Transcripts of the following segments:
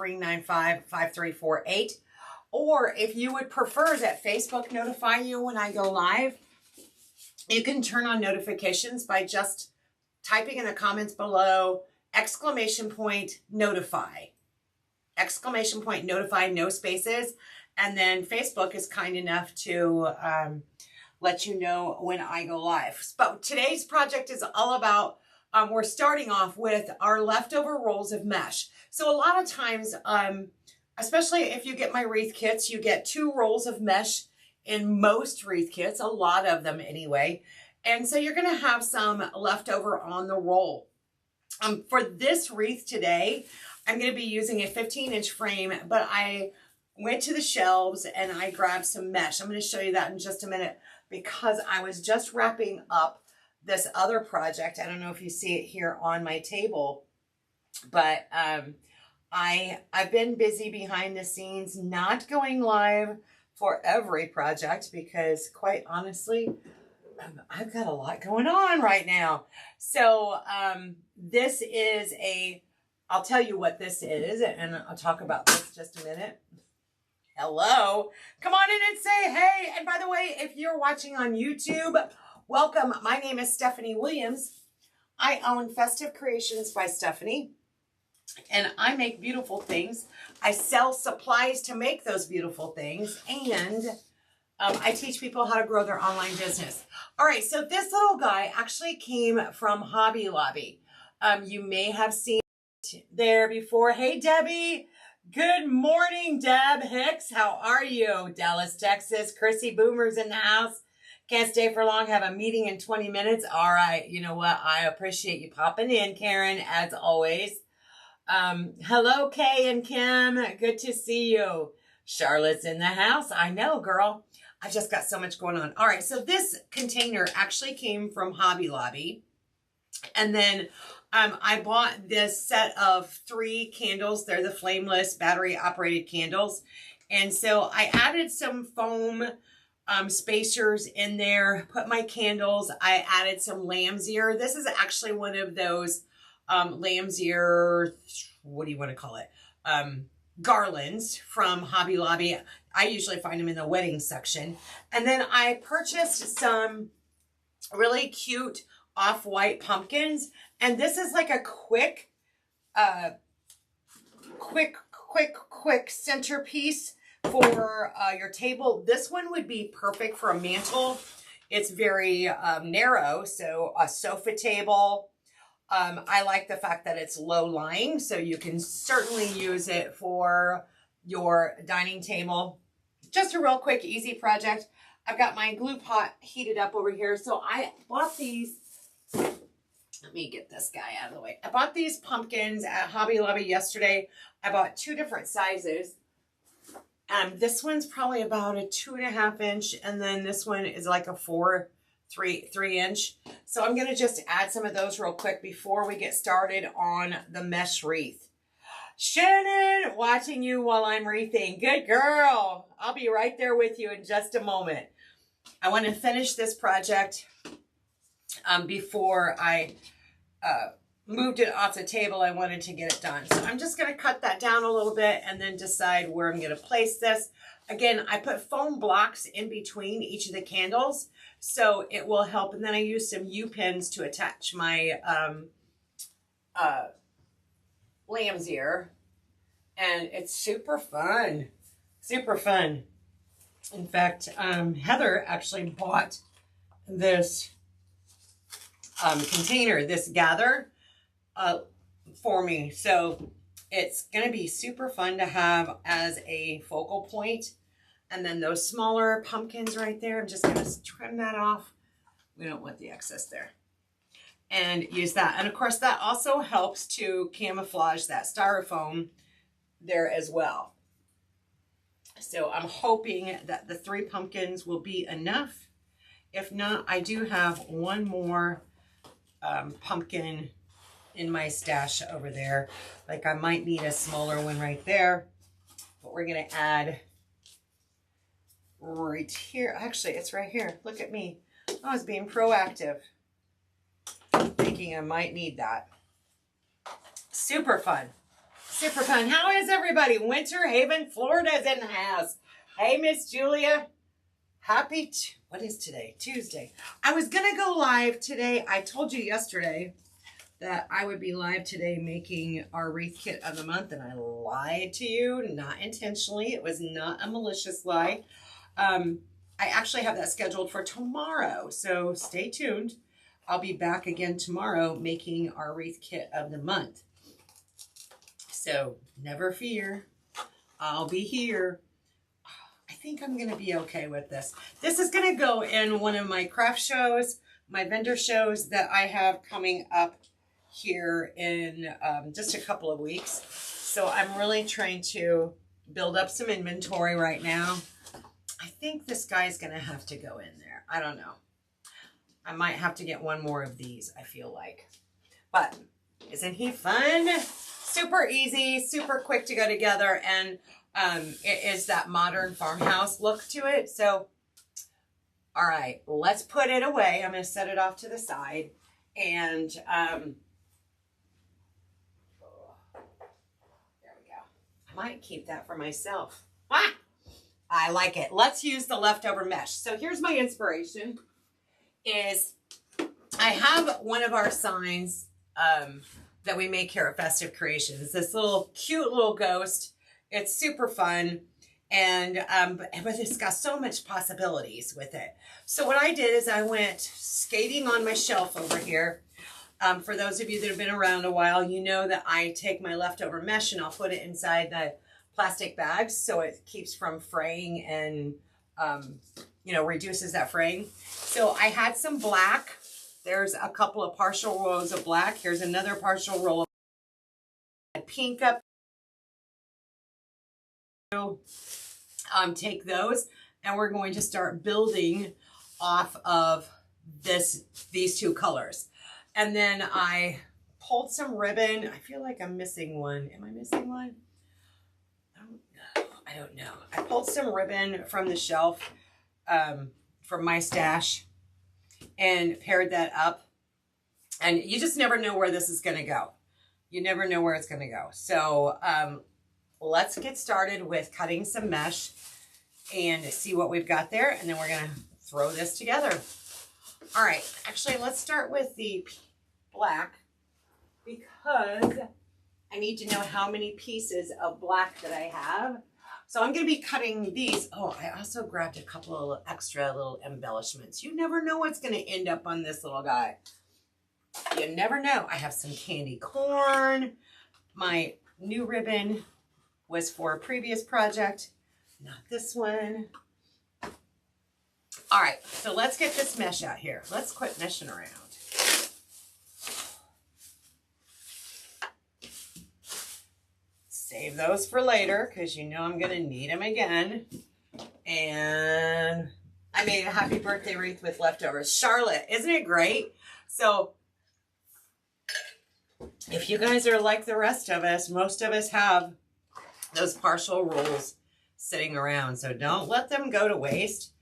395-5348. Or if you would prefer that Facebook notify you when I go live, you can turn on notifications by just typing in the comments below, !notify. !notify, no spaces. And then Facebook is kind enough to let you know when I go live. But today's project is all about, we're starting off with our leftover rolls of mesh. So a lot of times, especially if you get my wreath kits, you get 2 rolls of mesh in most wreath kits, a lot of them anyway. And so you're going to have some leftover on the roll. For this wreath today, I'm going to be using a 15-inch frame, but I went to the shelves and I grabbed some mesh. I'm going to show you that in just a minute because I was just wrapping up this other project. I don't know if you see it here on my table, but I've been busy behind the scenes, not going live for every project because quite honestly, I've got a lot going on right now. So this is I'll tell you what this is and I'll talk about this in just a minute. Hello, come on in and say hey. And by the way, if you're watching on YouTube, welcome. My name is Stephanie Williams. I own Festive Creations by Stephanie. And I make beautiful things. I sell supplies to make those beautiful things. And I teach people how to grow their online business. All right, so this little guy actually came from Hobby Lobby. You may have seen it there before. Hey, Debbie. Good morning, Deb Hicks. How are you? Dallas, Texas. Chrissy Boomer's in the house. Can't stay for long. Have a meeting in 20 minutes. All right, you know what? I appreciate you popping in, Karen, as always. Hello, Kay and Kim. Good to see you. Charlotte's in the house. I know, girl. I just got so much going on. All right, so this container actually came from Hobby Lobby. And then I bought this set of 3 candles. They're the flameless battery-operated candles. And so I added some foam spacers in there, put my candles. I added some lamb's ear. This is actually one of those lamb's ear, what do you want to call it? Garlands from Hobby Lobby. I usually find them in the wedding section. And then I purchased some really cute off-white pumpkins. And this is like a quick centerpiece for your table. This one would be perfect for a mantle. It's very narrow, so a sofa table. I like the fact that it's low lying, so you can certainly use it for your dining table. Just a real quick, easy project. I've got my glue pot heated up over here. So I bought these. Let me get this guy out of the way. I bought these pumpkins at Hobby Lobby yesterday. I bought 2 different sizes. This one's probably about a 2.5 inch, and then this one is like a 3 inch. So I'm going to just add some of those real quick before we get started on the mesh wreath. Shannon, watching you while I'm wreathing. Good girl. I'll be right there with you in just a moment. I want to finish this project before I moved it off the table. I wanted to get it done. So I'm just going to cut that down a little bit and then decide where I'm going to place this. Again, I put foam blocks in between each of the candles, so it will help. And then I use some U-pins to attach my lamb's ear. And it's super fun. Super fun. In fact, Heather actually bought this container, this gather, for me. So it's going to be super fun to have as a focal point. And then those smaller pumpkins right there, I'm just going to trim that off. We don't want the excess there. And use that. And of course, that also helps to camouflage that styrofoam there as well. So I'm hoping that the 3 pumpkins will be enough. If not, I do have one more pumpkin in my stash over there. Like I might need a smaller one right there. But we're going to add right here. Actually, it's right here. Look at me. I was being proactive. Thinking I might need that. Super fun. Super fun. How is everybody? Winter Haven, Florida's in the house. Hey, Miss Julia. Happy, what is today? Tuesday. I was going to go live today. I told you yesterday that I would be live today making our wreath kit of the month, and I lied to you, not intentionally. It was not a malicious lie. I actually have that scheduled for tomorrow, so stay tuned. I'll be back again tomorrow making our wreath kit of the month. So never fear, I'll be here. I think I'm going to be okay with this. This is going to go in one of my craft shows, my vendor shows that I have coming up here in just a couple of weeks. So I'm really trying to build up some inventory right now. I think this guy's going to have to go in there. I don't know. I might have to get one more of these, I feel like. But isn't he fun? Super easy, super quick to go together, and it is that modern farmhouse look to it. So, all right, let's put it away. I'm going to set it off to the side, and there we go. I might keep that for myself. Ah, I like it. Let's use the leftover mesh. So here's my inspiration. Is I have one of our signs that we make here at Festive Creations. This little cute little ghost. It's super fun, and but it's got so much possibilities with it. So what I did is I went skating on my shelf over here. For those of you that have been around a while, you know that I take my leftover mesh and I'll put it inside the plastic bags so it keeps from fraying and you know, reduces that fraying. So I had some black. There's a couple of partial rows of black. Here's another partial roll of pink up. Take those, and we're going to start building off of these two colors. And then I pulled some ribbon. I feel like I'm missing one. Am I missing one? I don't know. I pulled some ribbon from the shelf from my stash and paired that up. And you just never know where this is going to go. You never know where it's going to go. So let's get started with cutting some mesh and see what we've got there. And then we're going to throw this together. All right. Actually, let's start with the black because I need to know how many pieces of black that I have. So I'm going to be cutting these. Oh, I also grabbed a couple of extra little embellishments. You never know what's going to end up on this little guy. You never know. I have some candy corn. My new ribbon was for a previous project, not this one. All right, so let's get this mesh out here. Let's quit meshing around. Save those for later because you know I'm going to need them again. And I made a happy birthday wreath with leftovers. Charlotte, isn't it great? So if you guys are like the rest of us, most of us have those partial rolls sitting around. So don't let them go to waste.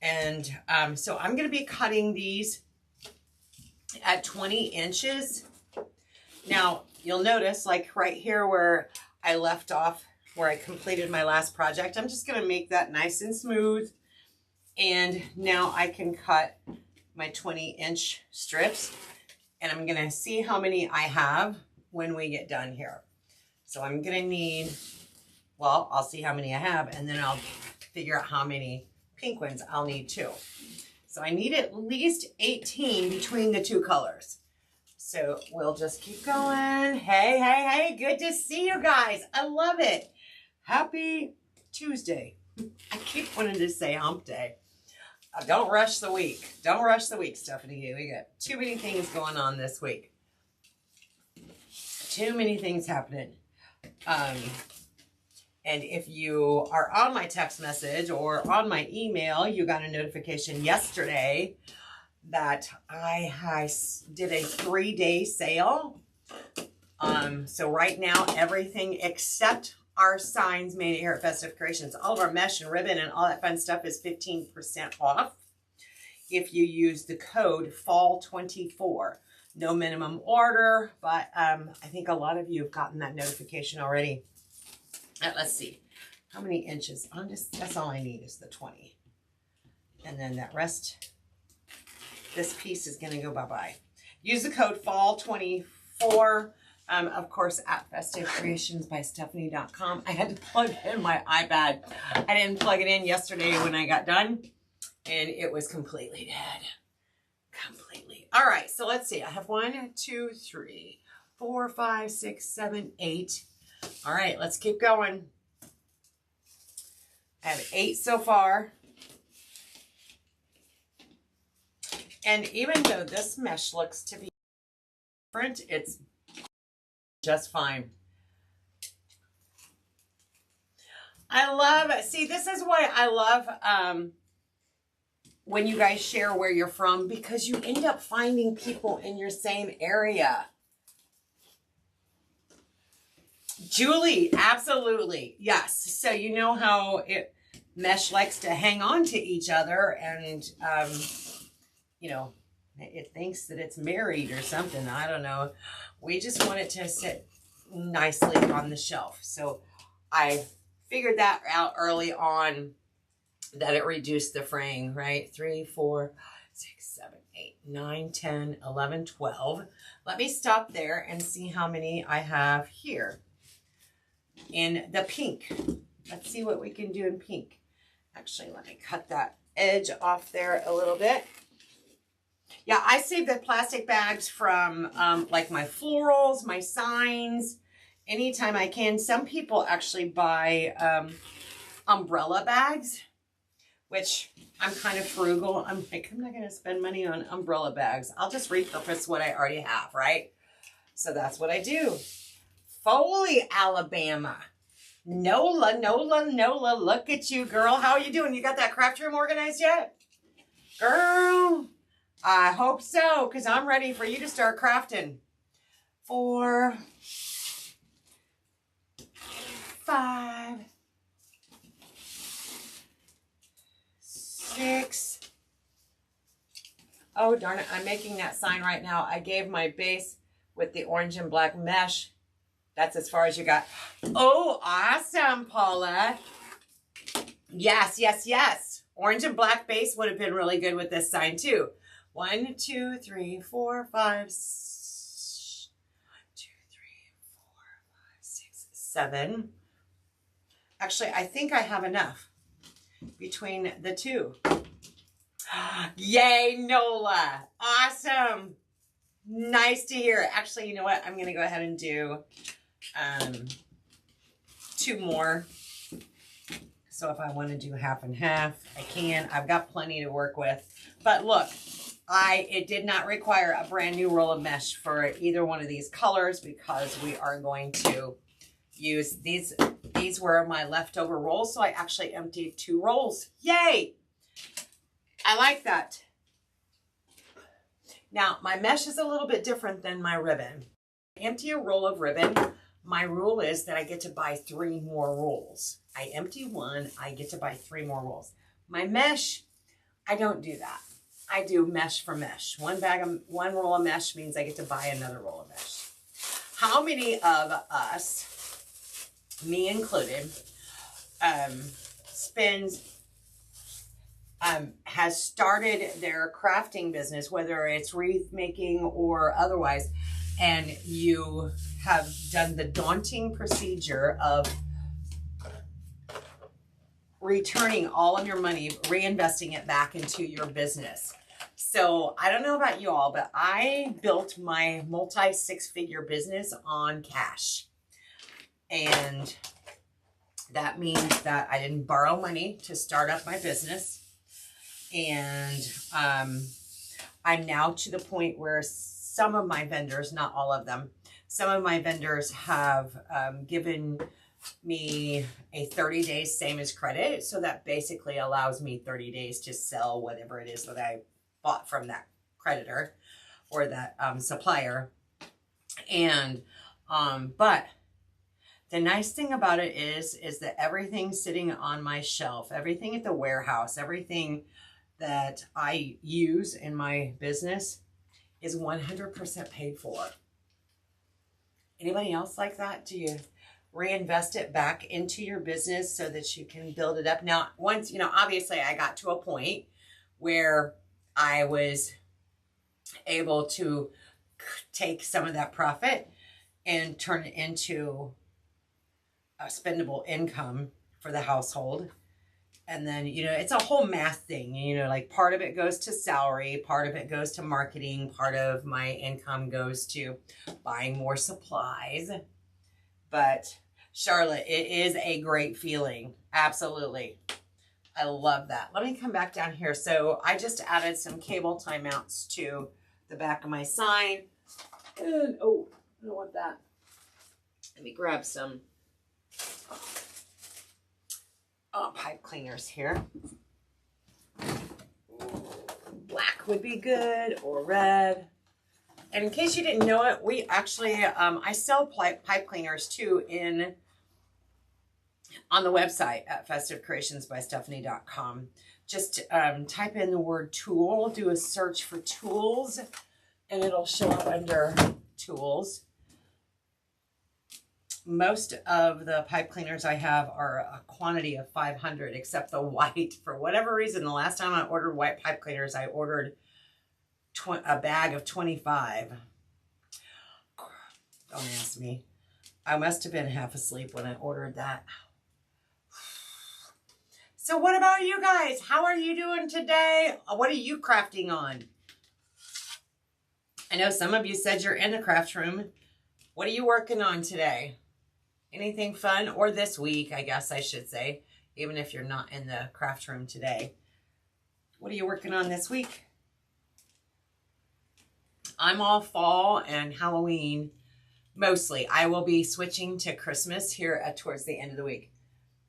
And so I'm going to be cutting these at 20 inches. Now, you'll notice like right here where I left off, where I completed my last project, I'm just going to make that nice and smooth. And now I can cut my 20-inch strips. And I'm going to see how many I have when we get done here. So I'm going to need, well, I'll see how many I have, and then I'll figure out how many pink ones I'll need too. So I need at least 18 between the two colors. So we'll just keep going. Hey, hey, hey, good to see you guys. I love it. Happy Tuesday. I keep wanting to say hump day. Don't rush the week. Don't rush the week, Stephanie. We got too many things going on this week. Too many things happening. And if you are on my text message or on my email, you got a notification yesterday that I did a 3-day sale. So right now, everything except our signs made here at Festive Creations, all of our mesh and ribbon and all that fun stuff is 15% off if you use the code FALL24. no minimum order, but I think a lot of you have gotten that notification already. Let's see. How many inches? That's all I need is the 20. And then that rest, this piece is going to go bye-bye. Use the code FALL24, of course, at festivecreationsbystephanie.com. I had to plug in my iPad. I didn't plug it in yesterday when I got done, and it was completely dead. Completely. All right, so let's see. I have 1, 2, 3, 4, 5, 6, 7, 8. All right, let's keep going. I have 8 so far. And even though this mesh looks to be different, it's just fine. I love, see, this is why I love when you guys share where you're from, because you end up finding people in your same area. Julie, absolutely. Yes. So you know how mesh likes to hang on to each other, and you know, it thinks that it's married or something. I don't know. We just want it to sit nicely on the shelf. So I figured that out early on, that it reduced the fraying, right? 3, 4, 6, 7, 8, 9, 10, 11, 12. Let me stop there and see how many I have here in the pink. Let's see what we can do in pink. Actually, let me cut that edge off there a little bit. Yeah, I save the plastic bags from like my florals, my signs, anytime I can. Some people actually buy umbrella bags, which I'm kind of frugal. I'm like, I'm not going to spend money on umbrella bags. I'll just repurpose what I already have, right? So that's what I do. Foley, Alabama. Nola, Nola, Nola, look at you, girl. How are you doing? You got that craft room organized yet? Girl, I hope so, because I'm ready for you to start crafting. 4, 5, 6. Oh, darn it. I'm making that sign right now. I gave my base with the orange and black mesh. That's as far as you got. Oh, awesome, Paula. Yes, yes, yes. Orange and black base would have been really good with this sign too. 1, 2, 3, 4, 5, 6, 2, 3, 4, 5, 6, 7. Actually, I think I have enough between the two. Yay, Nola. Awesome. Nice to hear. Actually, you know what? I'm going to go ahead and do 2 more. So if I want to do half and half, I can. I've got plenty to work with. But look, it did not require a brand new roll of mesh for either one of these colors, because we are going to use these. These were my leftover rolls, so I actually emptied 2 rolls. Yay! I like that. Now, my mesh is a little bit different than my ribbon. Empty a roll of ribbon. My rule is that I get to buy 3 more rolls. I empty 1, I get to buy 3 more rolls. My mesh, I don't do that. I do mesh for mesh. 1 roll of mesh means I get to buy another roll of mesh. How many of us, me included, has started their crafting business, whether it's wreath making or otherwise, and you have done the daunting procedure of returning all of your money, reinvesting it back into your business. So I don't know about you all, but I built my multi-6-figure business on cash. And that means that I didn't borrow money to start up my business. And I'm now to the point where some of my vendors, not all of them, some of my vendors have given me a 30 days same as credit. So that basically allows me 30 days to sell whatever it is that I bought from that creditor or that supplier. And, but the nice thing about it is that everything sitting on my shelf, everything at the warehouse, everything that I use in my business is 100% paid for. Anybody else like that? Do you reinvest it back into your business so that you can build it up? Now, once, you know, obviously I got to a point where I was able to take some of that profit and turn it into a spendable income for the household. And then, you know, it's a whole math thing, you know, like part of it goes to salary, part of it goes to marketing, part of my income goes to buying more supplies. But Charlotte, it is a great feeling. Absolutely. I love that. Let me come back down here. So I just added some cable timeouts to the back of my sign. And, oh, I don't want that. Let me grab some pipe cleaners here. Black would be good, or red. And in case you didn't know it, we actually, I sell pipe cleaners too on the website at festivecreationsbystephanie.com. Just type in the word tool, do a search for tools, and it'll show up under tools. Most of the pipe cleaners I have are a quantity of 500, except the white. For whatever reason, the last time I ordered white pipe cleaners, I ordered a bag of 25. Don't ask me. I must have been half asleep when I ordered that. So what about you guys? How are you doing today? What are you crafting on? I know some of you said you're in the craft room. What are you working on today? Anything fun? Or this week, I guess I should say, even if you're not in the craft room today. What are you working on this week? I'm all fall and Halloween, mostly. I will be switching to Christmas here towards the end of the week.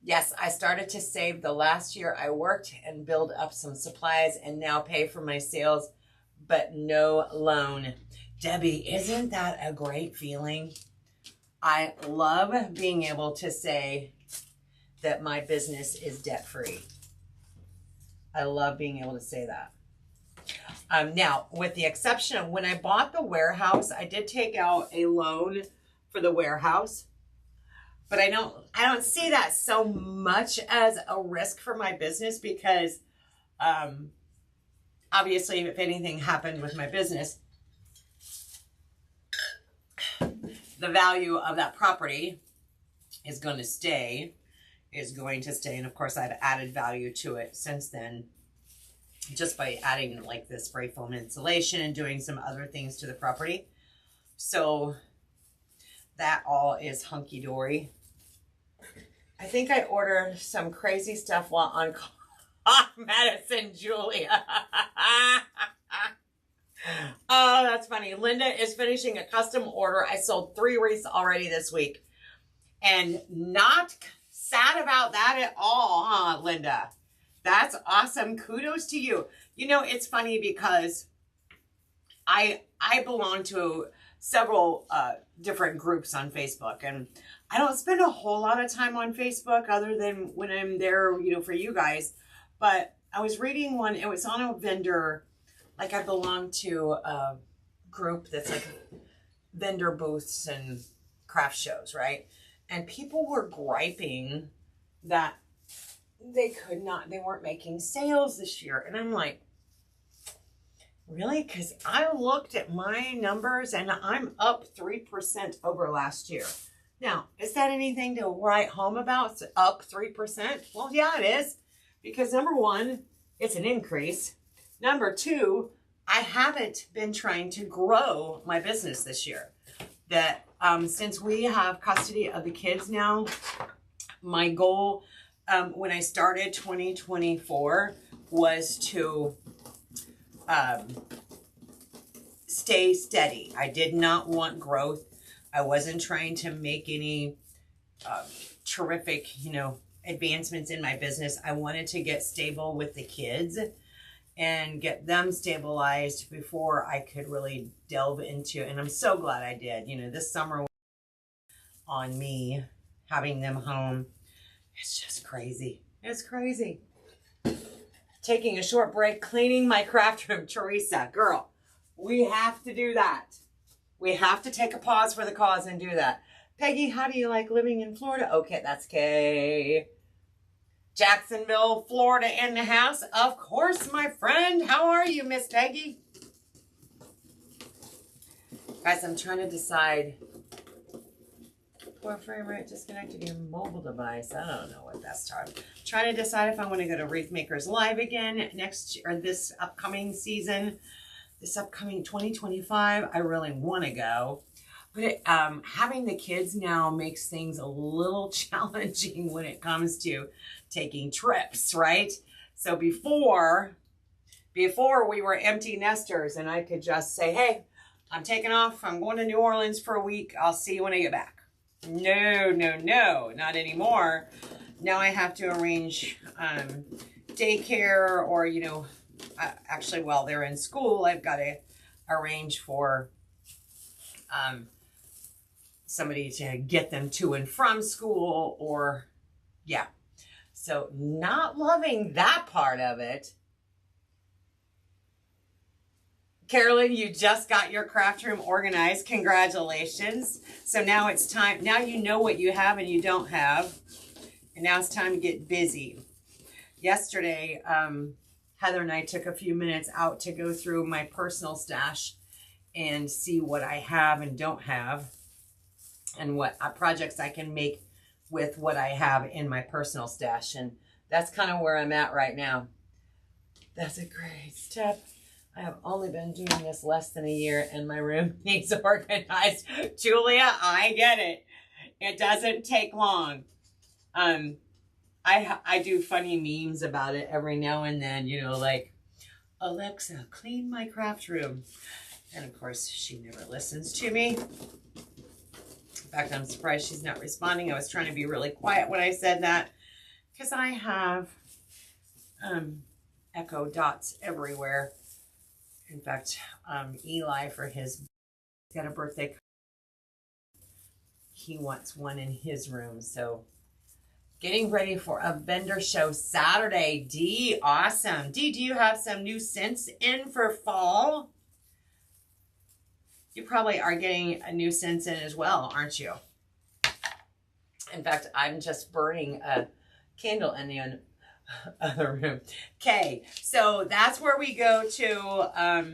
Yes, I started to save the last year I worked and build up some supplies and now pay for my sales, but no loan. Debbie, isn't that a great feeling? I love being able to say that my business is debt-free. I love being able to say that. Now, with the exception of when I bought the warehouse, I did take out a loan for the warehouse, but I don't see that so much as a risk for my business because obviously if anything happened with my business, the value of that property is going to stay. And of course I've added value to it since then, just by adding like this spray foam insulation and doing some other things to the property. So that all is hunky-dory. I think I ordered some crazy stuff while on medicine, Julia. Oh, that's funny. Linda is finishing a custom order. I sold 3 wreaths already this week. And not sad about that at all, huh, Linda? That's awesome. Kudos to you. You know, it's funny because I belong to several different groups on Facebook, and I don't spend a whole lot of time on Facebook other than when I'm there, you know, for you guys. But I was reading one, it was on a vendor, like I belong to a group that's like vendor booths and craft shows, right? And people were griping that they weren't making sales this year. And I'm like, really? Because I looked at my numbers and I'm up 3% over last year. Now, is that anything to write home about? It's up 3%? Well, yeah, it is. Because number one, it's an increase. Number two, I haven't been trying to grow my business this year. That since we have custody of the kids now, my goal when I started 2024 was to stay steady. I did not want growth. I wasn't trying to make any terrific, you know, advancements in my business. I wanted to get stable with the kids and get them stabilized before I could really delve into, and I'm so glad I did. You know, this summer was on me having them home. It's just crazy. It's crazy. Taking a short break, cleaning my craft room. Teresa, girl, We have to do that. We have to take a pause for the cause and do that. Peggy, how do you like living in Florida? Okay, that's okay. Jacksonville, Florida in the house. Of course, my friend. How are you, Miss Peggy? Guys, I'm trying to decide. Poor frame rate disconnected your mobile device. I don't know what that's talking. Trying to decide if I want to go to Wreath Makers Live again next or this upcoming season. This upcoming 2025, I really want to go. But having the kids now makes things a little challenging when it comes to taking trips, right? So before we were empty nesters and I could just say, hey, I'm taking off. I'm going to New Orleans for a week. I'll see you when I get back. No, not anymore. Now I have to arrange daycare or, you know, actually while they're in school, I've got to arrange for somebody to get them to and from school or, yeah. So not loving that part of it. Carolyn, you just got your craft room organized. Congratulations. So now it's time. Now you know what you have and you don't have. And now it's time to get busy. Yesterday, Heather and I took a few minutes out to go through my personal stash and see what I have and don't have and what projects I can make with what I have in my personal stash. And that's kind of where I'm at right now. That's a great step. I have only been doing this less than a year and my room needs organized. Julia, I get it. It doesn't take long. I do funny memes about it every now and then, you know, like, Alexa, clean my craft room. And of course, she never listens to me. In fact, I'm surprised she's not responding. I was trying to be really quiet when I said that because I have echo dots everywhere. In fact, Eli, for his, he's got a birthday. He wants one in his room. So getting ready for a vendor show Saturday. Dee, awesome. Dee, do you have some new scents in for fall? You probably are getting a new scent in as well, aren't you? In fact, I'm just burning a candle in the other room. Okay, so that's where we go to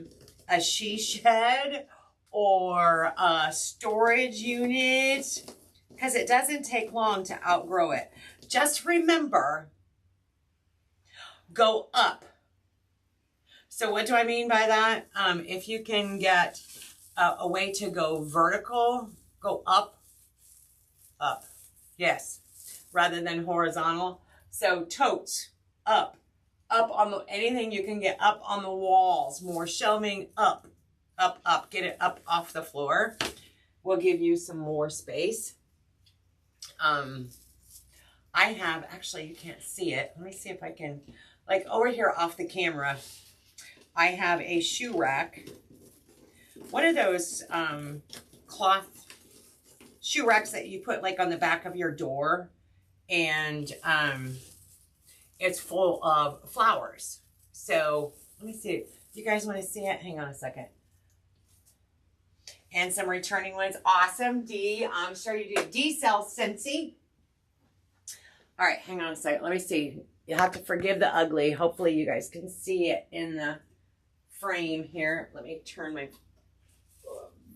a she shed or a storage unit because it doesn't take long to outgrow it. Just remember, go up. So what do I mean by that? If you can get a way to go vertical, go up, up. Yes, rather than horizontal. So totes, up on the, anything you can get up on the walls, more shelving, up, get it up off the floor. Will give you some more space. I have, actually you can't see it. Let me see if I can, like over here off the camera, I have a shoe rack. One of those cloth shoe racks that you put like on the back of your door. And it's full of flowers. So let me see. You guys want to see it? Hang on a second. And some returning ones. Awesome, Dee. I'm sure you do. Dee sells Scentsy. All right, hang on a second. Let me see. You'll have to forgive the ugly. Hopefully you guys can see it in the frame here. Let me turn my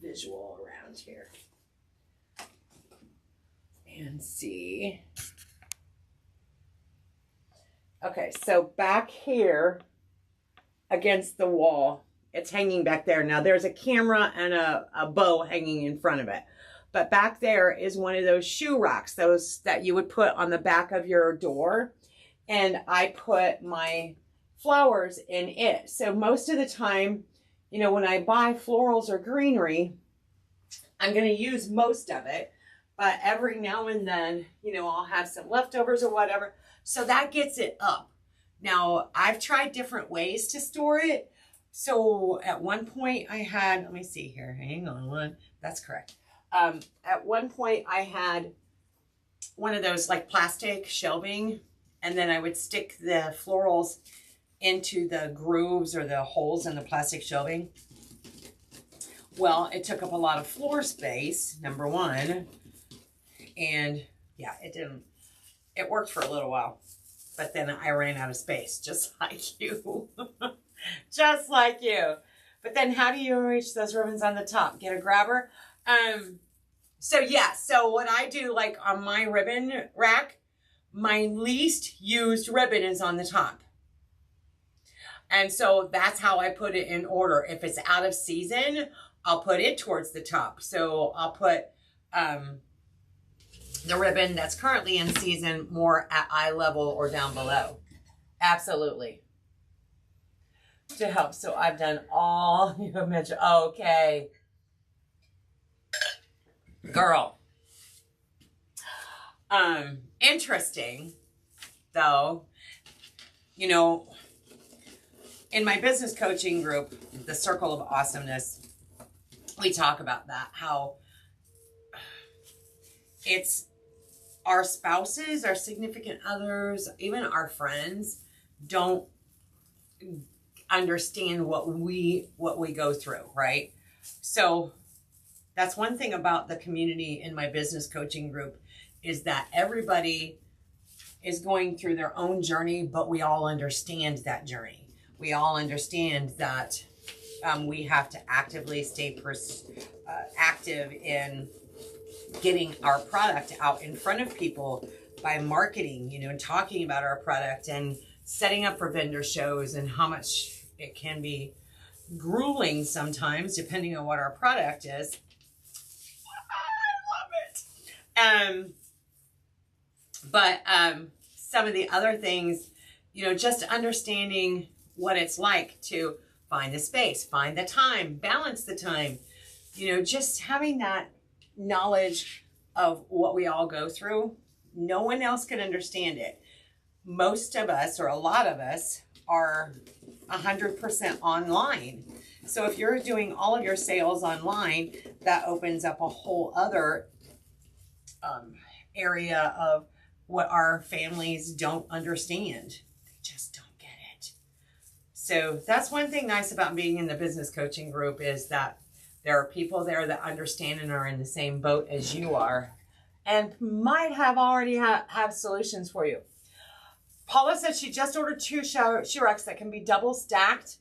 visual around here and see. Okay, so back here against the wall, it's hanging back there. Now there's a camera and a bow hanging in front of it. But back there is one of those shoe racks, those that you would put on the back of your door. And I put my flowers in it. So most of the time, you know, when I buy florals or greenery, I'm going to use most of it. But every now and then, you know, I'll have some leftovers or whatever. So that gets it up. Now, I've tried different ways to store it. So at one point I had, let me see here. Hang on one. That's correct. At one point I had one of those like plastic shelving, and then I would stick the florals into the grooves or the holes in the plastic shelving. Well, it took up a lot of floor space, number one. And yeah, it worked for a little while. But then I ran out of space, just like you. Just like you. But then how do you reach those ribbons on the top? Get a grabber? So yeah, so what I do, like on my ribbon rack, my least used ribbon is on the top. And so that's how I put it in order. If it's out of season, I'll put it towards the top. So I'll put the ribbon that's currently in season more at eye level or down below. Absolutely. To help. So I've done all you mentioned. Okay. Girl. Interesting though, you know, in my business coaching group, the Circle of Awesomeness, we talk about that, how it's our spouses, our significant others, even our friends don't understand what we go through, right? So that's one thing about the community in my business coaching group, is that everybody is going through their own journey, but we all understand that journey. We all understand that we have to actively stay active in getting our product out in front of people by marketing, you know, and talking about our product and setting up for vendor shows, and how much it can be grueling sometimes depending on what our product is. I love it. But some of the other things, you know, just understanding what it's like to find the space, find the time, balance the time, you know, just having that knowledge of what we all go through. No one else can understand it. Most of us, or a lot of us, are 100% online. So if you're doing all of your sales online, that opens up a whole other area of what our families don't understand. They just don't get it. So that's one thing nice about being in the business coaching group, is that there are people there that understand and are in the same boat as you are, and might have already have solutions for you. Paula said she just ordered 2 shoe racks that can be double stacked.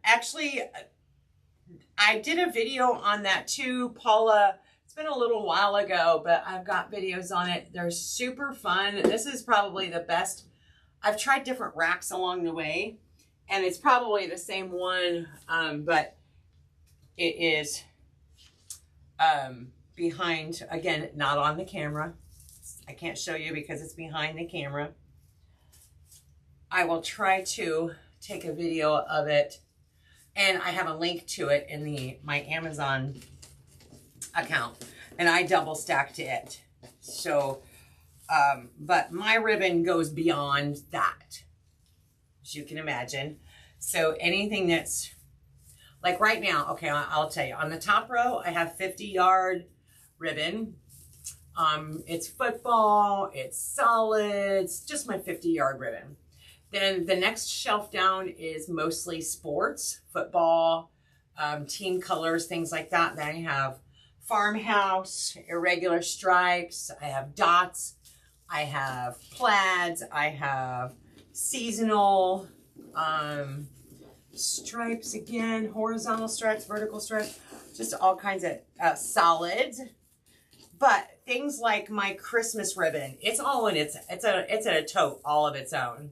Actually, I did a video on that too, Paula. It's been a little while ago, but I've got videos on it. They're super fun. This is probably the best. I've tried different racks along the way, and it's probably the same one, but it is behind, again, not on the camera. I can't show you because it's behind the camera. I will try to take a video of it, and I have a link to it in my Amazon account, and I double stacked it. So, but my ribbon goes beyond that, as you can imagine. So anything that's like right now, okay, I'll tell you, on the top row, I have 50-yard ribbon. It's football, it's solids, just my 50-yard ribbon. Then the next shelf down is mostly sports, football, team colors, things like that. Then I have farmhouse, irregular stripes, I have dots, I have plaids, I have seasonal stripes again, horizontal stripes, vertical stripes, just all kinds of solids. But things like my Christmas ribbon, it's all in it's in a tote all of its own.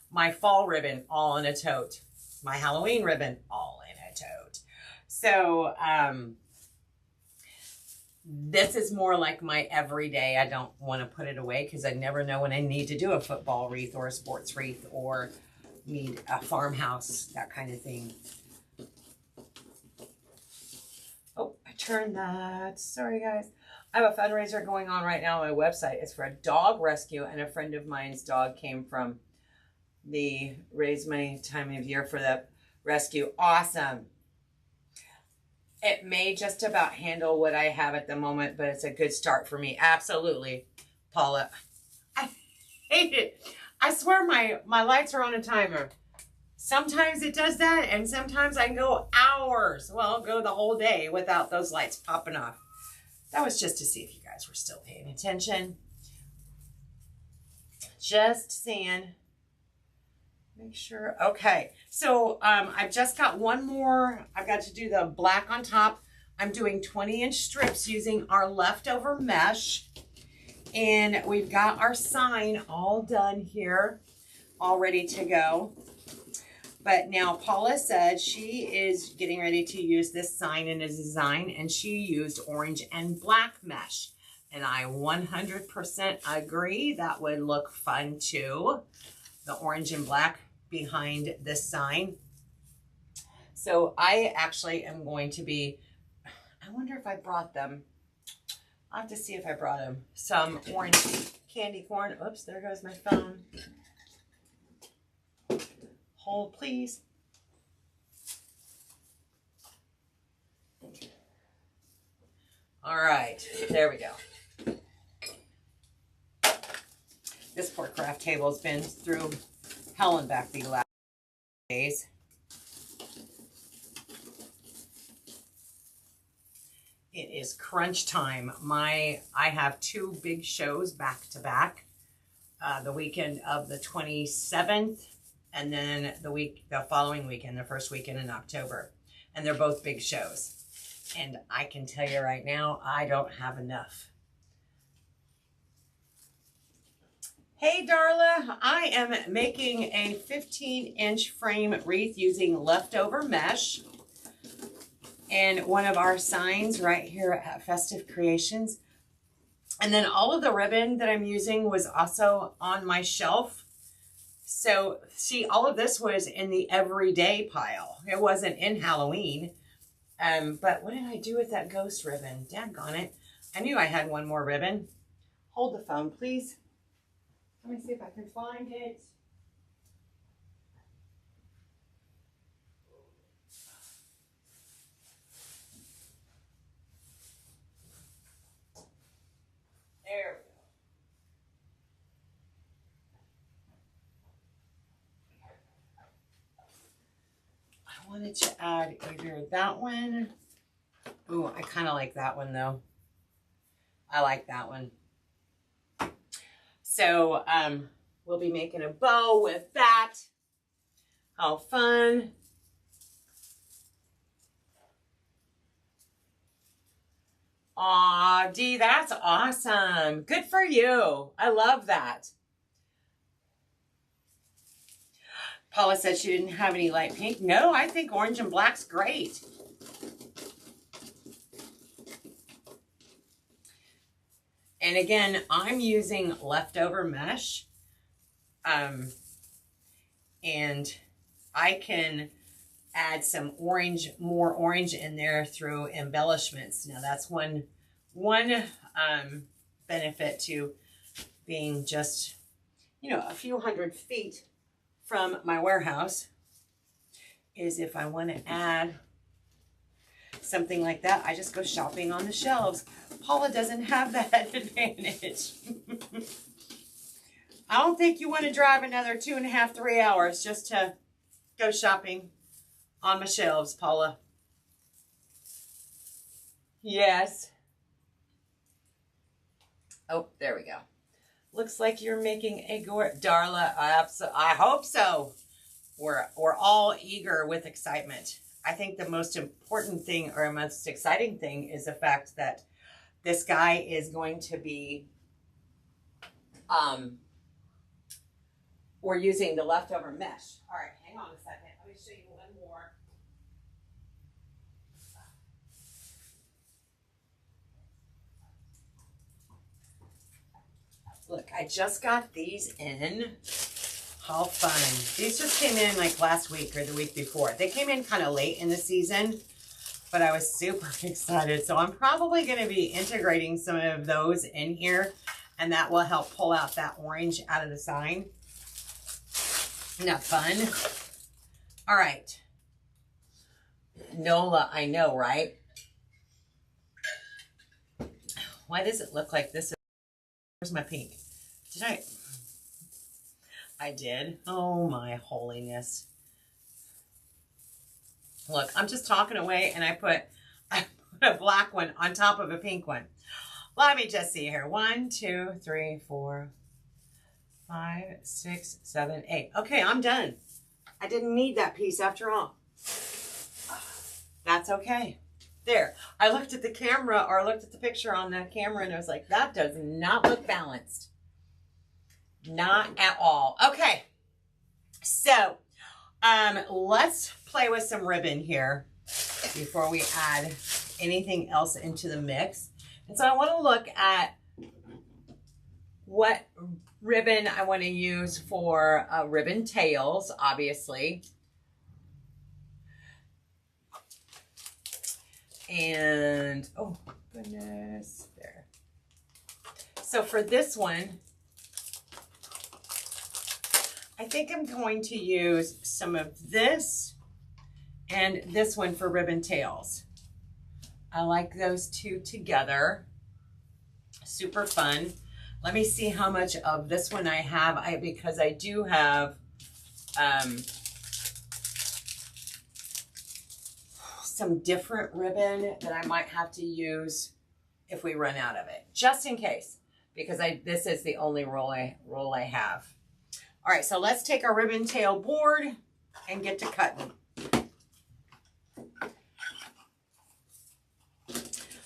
My fall ribbon, all in a tote. My Halloween ribbon, all in a tote. So this is more like my everyday. I don't want to put it away because I never know when I need to do a football wreath or a sports wreath or need a farmhouse, that kind of thing. Oh, I turned that. Sorry, guys. I have a fundraiser going on right now on my website. It's for a dog rescue, and a friend of mine's dog came from the raise money time of year for the rescue. Awesome. It may just about handle what I have at the moment, but it's a good start for me. Absolutely, Paula. I hate it. I swear my lights are on a timer. Sometimes it does that, and sometimes I can go hours. Well, I'll go the whole day without those lights popping off. That was just to see if you guys were still paying attention. Just saying. Make sure. Okay. So I've just got one more. I've got to do the black on top. I'm doing 20-inch strips using our leftover mesh. And we've got our sign all done here, all ready to go. But now Paula said she is getting ready to use this sign in a design, and she used orange and black mesh. And I 100% agree. That would look fun too. The orange and black behind this sign. So I actually am going to be, I wonder if I brought them. I'll have to see if I brought them. Some orange candy corn. Oops, there goes my phone. Hold, please. All right, there we go. This poor craft table has been through hell and back the last days. It is crunch time. I have 2 big shows back to back. The weekend of the 27th, and then the following weekend, the first weekend in October. And they're both big shows. And I can tell you right now, I don't have enough. Hey Darla, I am making a 15-inch frame wreath using leftover mesh. And one of our signs right here at Festive Creations. And then all of the ribbon that I'm using was also on my shelf. So see, all of this was in the everyday pile. It wasn't in Halloween. But what did I do with that ghost ribbon? Daggone it. I knew I had one more ribbon. Hold the phone, please. Let me see if I can find it. There we go. I wanted to add either that one. Ooh, I kind of like that one though. I like that one. So we'll be making a bow with that. How fun. Aw, Dee, that's awesome. Good for you. I love that. Paula said she didn't have any light pink. No, I think orange and black's great. And again, I'm using leftover mesh. And I can add some orange, more orange in there through embellishments. Now that's one benefit to being just, you know, a few hundred feet from my warehouse is if I want to add something like that, I just go shopping on the shelves. Paula doesn't have that advantage. I don't think you want to drive another 2.5, 3 hours just to go shopping on my shelves, Paula. Yes. Oh, there we go. Looks like you're making a Darla. I hope so. We're all eager with excitement. I think the most important thing or most exciting thing is the fact that this guy is going to be, we're using the leftover mesh. All right, hang on a second. Let me show you one more. Look, I just got these in. How fun. These just came in like last week or the week before. They came in kind of late in the season, but I was super excited. So I'm probably going to be integrating some of those in here, and that will help pull out that orange out of the sign. Isn't that fun? All right. Nola, I know, right? Why does it look like this? Where's my pink? Did I did. Oh my holiness. Look, I'm just talking away and I put a black one on top of a pink one. Let me just see here. 1, 2, 3, 4, 5, 6, 7, 8. Okay, I'm done. I didn't need that piece after all. That's okay. There. I looked at the camera, or I looked at the picture on that camera, and I was like, that does not look balanced. Not at all. Okay. So, let's play with some ribbon here before we add anything else into the mix. And so I want to look at what ribbon I want to use for ribbon tails, obviously. And, oh goodness, there. So for this one, I think I'm going to use some of this and this one for ribbon tails. I like those two together. Super fun. Let me see how much of this one I have, because I do have some different ribbon that I might have to use if we run out of it, just in case, because this is the only roll I have. All right, so let's take our ribbon tail board and get to cutting.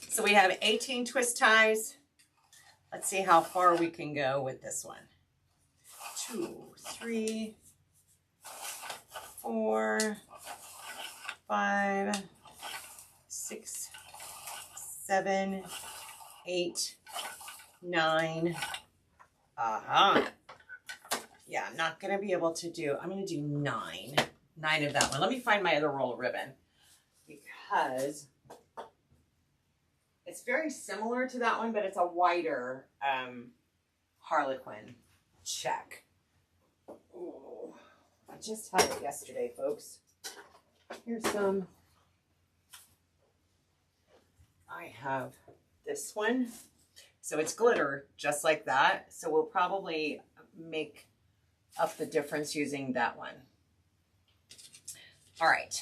So we have 18 twist ties. Let's see how far we can go with this one. 2, 3, 4, 5, 6, 7, 8, 9. Yeah, I'm not going to be able to do, I'm going to do 9. 9 of that one. Let me find my other roll of ribbon, because it's very similar to that one, but it's a wider Harlequin check. Ooh, I just had it yesterday, folks. Here's some. I have this one. So it's glitter, just like that. So we'll probably make up the difference using that one. All right.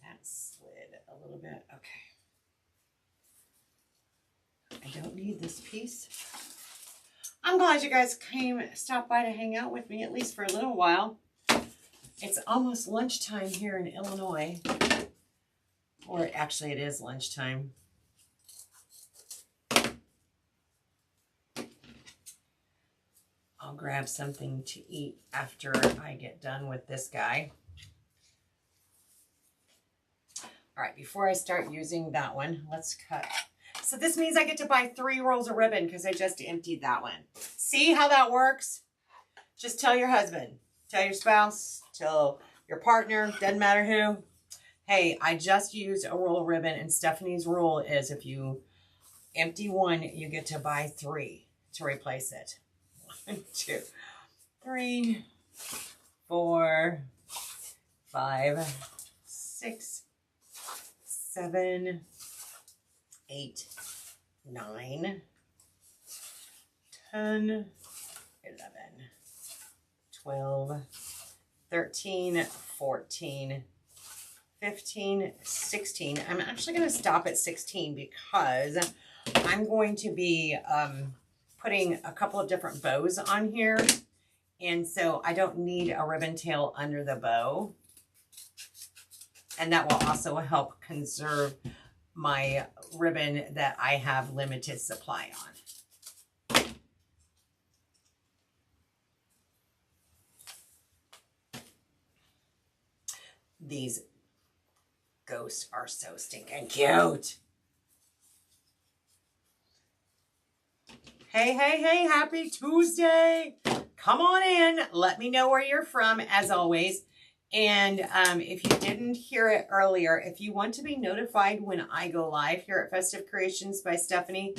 That slid a little bit. Okay. I don't need this piece. I'm glad you guys stopped by to hang out with me, at least for a little while. It's almost lunchtime here in Illinois. Or actually it is lunchtime. I'll grab something to eat after I get done with this guy. All right, before I start using that one, let's cut. So this means I get to buy 3 rolls of ribbon because I just emptied that one. See how that works? Just tell your husband, tell your spouse, tell your partner, doesn't matter who. Hey, I just used a roll of ribbon, and Stephanie's rule is if you empty one, you get to buy 3 to replace it. 1, 2, 3, 4, 5, 6, 7, 8, 9, 10, 11, 12, 13, 14, 15, 16. I'm actually going to stop at 16 because I'm going to be putting a couple of different bows on here. And so I don't need a ribbon tail under the bow. And that will also help conserve my ribbon that I have limited supply on. These ghosts are so stinking cute. Hey, hey, hey, happy Tuesday. Come on in. Let me know where you're from, as always. And if you didn't hear it earlier, if you want to be notified when I go live here at Festive Creations by Stephanie,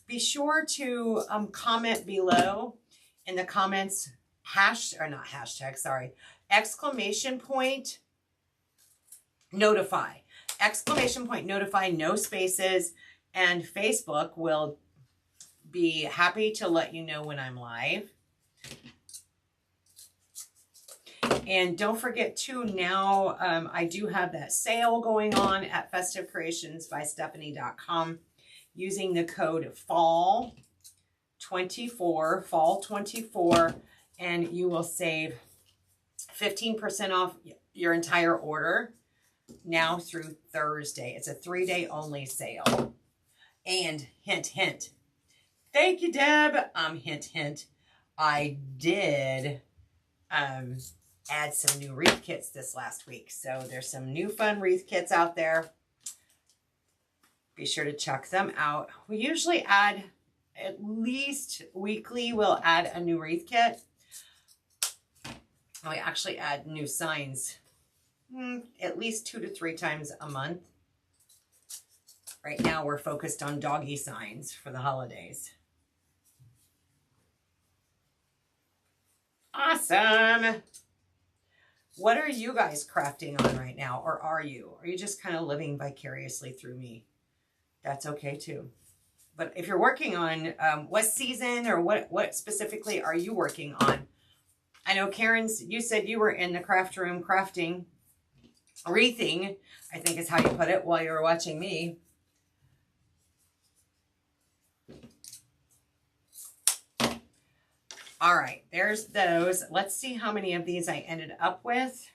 be sure to comment below in the comments, exclamation point, notify. Exclamation point, notify, no spaces, and Facebook will be happy to let you know when I'm live. And don't forget too, now I do have that sale going on at festivecreationsbystephanie.com using the code fall24, fall24, and you will save 15% off your entire order now through Thursday. It's a 3-day only sale. And hint, hint. Thank you, Deb. Hint, hint. I did add some new wreath kits this last week. So there's some new fun wreath kits out there. Be sure to check them out. We usually add, at least weekly, we'll add a new wreath kit. We actually add new signs at least 2 to 3 times a month. Right now we're focused on doggy signs for the holidays. Awesome. What are you guys crafting on right now? Or are you? Are you just kind of living vicariously through me? That's okay too. But if you're working on what season or what specifically are you working on? I know Karen's, you said you were in the craft room crafting, wreathing, I think is how you put it, while you were watching me. All right, there's those. Let's see how many of these I ended up with.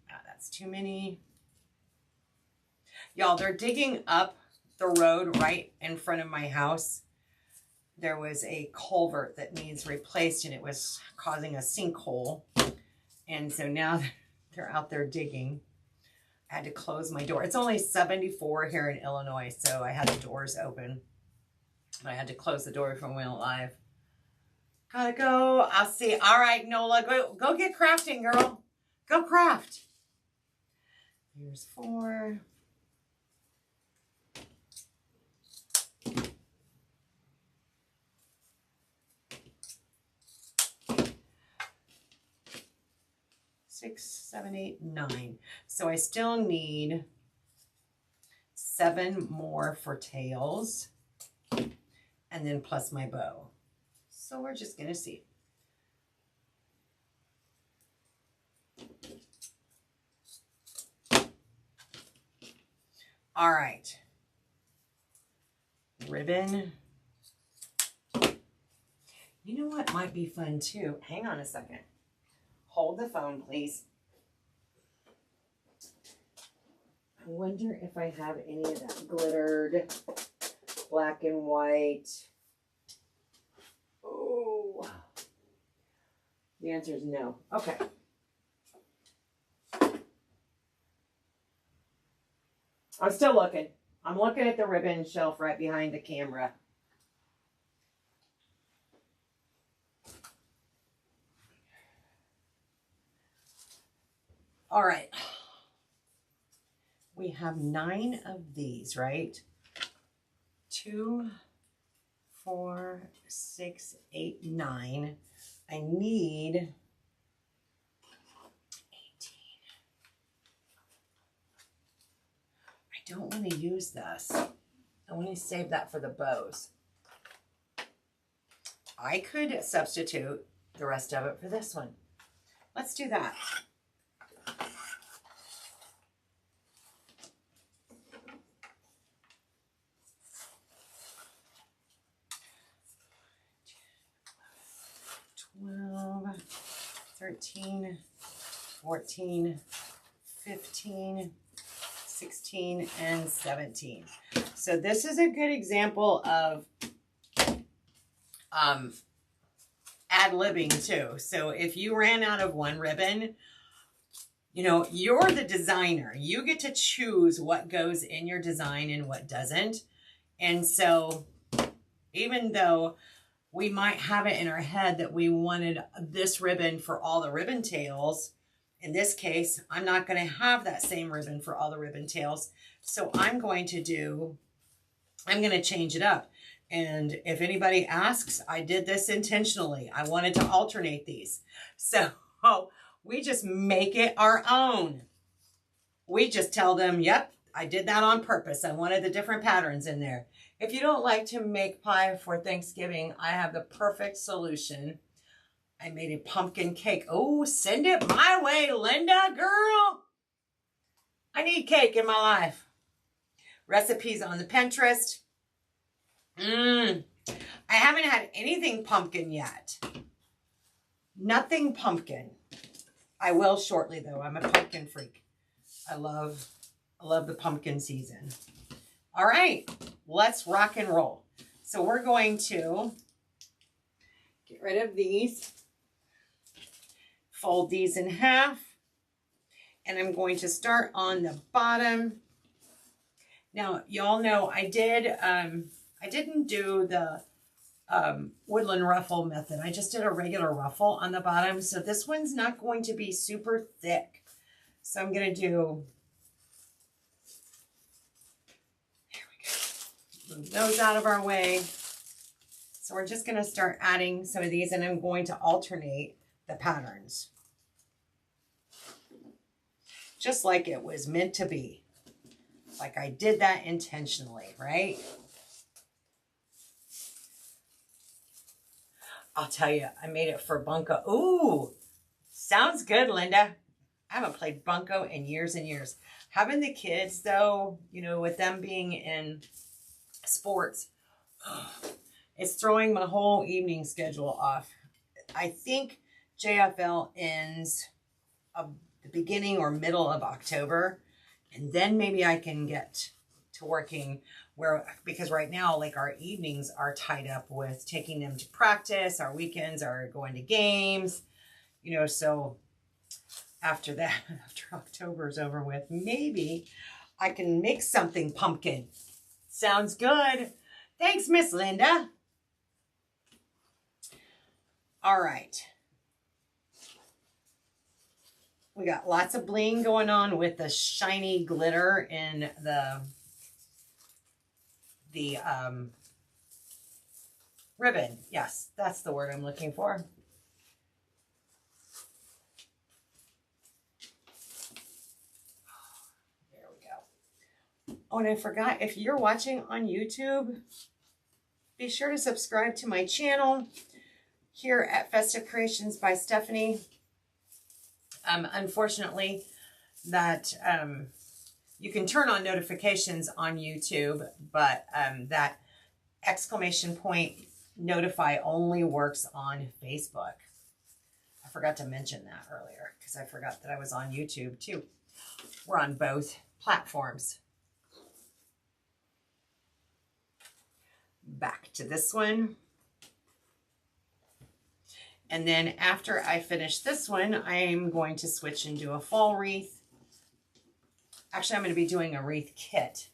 That's too many. Y'all, they're digging up the road right in front of my house. There was a culvert that needs replaced and it was causing a sinkhole. And so now they're out there digging. I had to close my door. It's only 74 here in Illinois, so I had the doors open. But I had to close the door before we went live. Gotta go. I'll see. All right, Nola, go get crafting, girl. Go craft. Here's 4. Six, 7, 8, 9. So I still need 7 more for tails, and then plus my bow. So we're just gonna see. All right. Ribbon. You know what might be fun too? Hang on a second. Hold the phone, please. I wonder if I have any of that glittered black and white. Oh, the answer is no. Okay. I'm still looking. I'm looking at the ribbon shelf right behind the camera. All right. We have 9 of these, right? 2, 4, 6, 8, 9. I need 18. I don't want to use this. I want to save that for the bows. I could substitute the rest of it for this one. Let's do that. 12, 13, 14, 15, 16, and 17. So this is a good example of ad-libbing too. So if you ran out of one ribbon, you know, you're the designer. You get to choose what goes in your design and what doesn't. And so even though we might have it in our head that we wanted this ribbon for all the ribbon tails, in this case, I'm not going to have that same ribbon for all the ribbon tails. So I'm going to change it up. And if anybody asks, I did this intentionally. I wanted to alternate these. So we just make it our own. We just tell them, yep, I did that on purpose. I wanted the different patterns in there. If you don't like to make pie for Thanksgiving, I have the perfect solution. I made a pumpkin cake. Oh, send it my way, Linda, girl. I need cake in my life. Recipes on the Pinterest. I haven't had anything pumpkin yet. Nothing pumpkin. I will shortly though. I'm a pumpkin freak. I love the pumpkin season. All right, let's rock and roll. So we're going to get rid of these, fold these in half, and I'm going to start on the bottom. Now, y'all know I didn't do the woodland ruffle method. I just did a regular ruffle on the bottom. So this one's not going to be super thick. So I'm going to do, there we go. Move those out of our way. So we're just going to start adding some of these, and I'm going to alternate the patterns. Just like it was meant to be. Like I did that intentionally, right? I'll tell you, I made it for bunco. Ooh, sounds good, Linda. I haven't played bunco in years and years. Having the kids, though, you know, with them being in sports, it's throwing my whole evening schedule off. I think JFL ends the beginning or middle of October, and then maybe I can get to working because right now, like, our evenings are tied up with taking them to practice, our weekends are going to games, you know, so after that, after October is over with, maybe I can make something pumpkin. Sounds good. Thanks, Miss Linda. All right. We got lots of bling going on with the shiny glitter in the ribbon. Yes, that's the word I'm looking for. There we go. Oh, and I forgot, if you're watching on YouTube, be sure to subscribe to my channel here at Festive Creations by Stephanie. Unfortunately, that you can turn on notifications on YouTube, but that exclamation point notify only works on Facebook. I forgot to mention that earlier because I forgot that I was on YouTube too. We're on both platforms. Back to this one. And then after I finish this one, I'm going to switch and do a fall wreath. Actually, I'm going to be doing a wreath kit.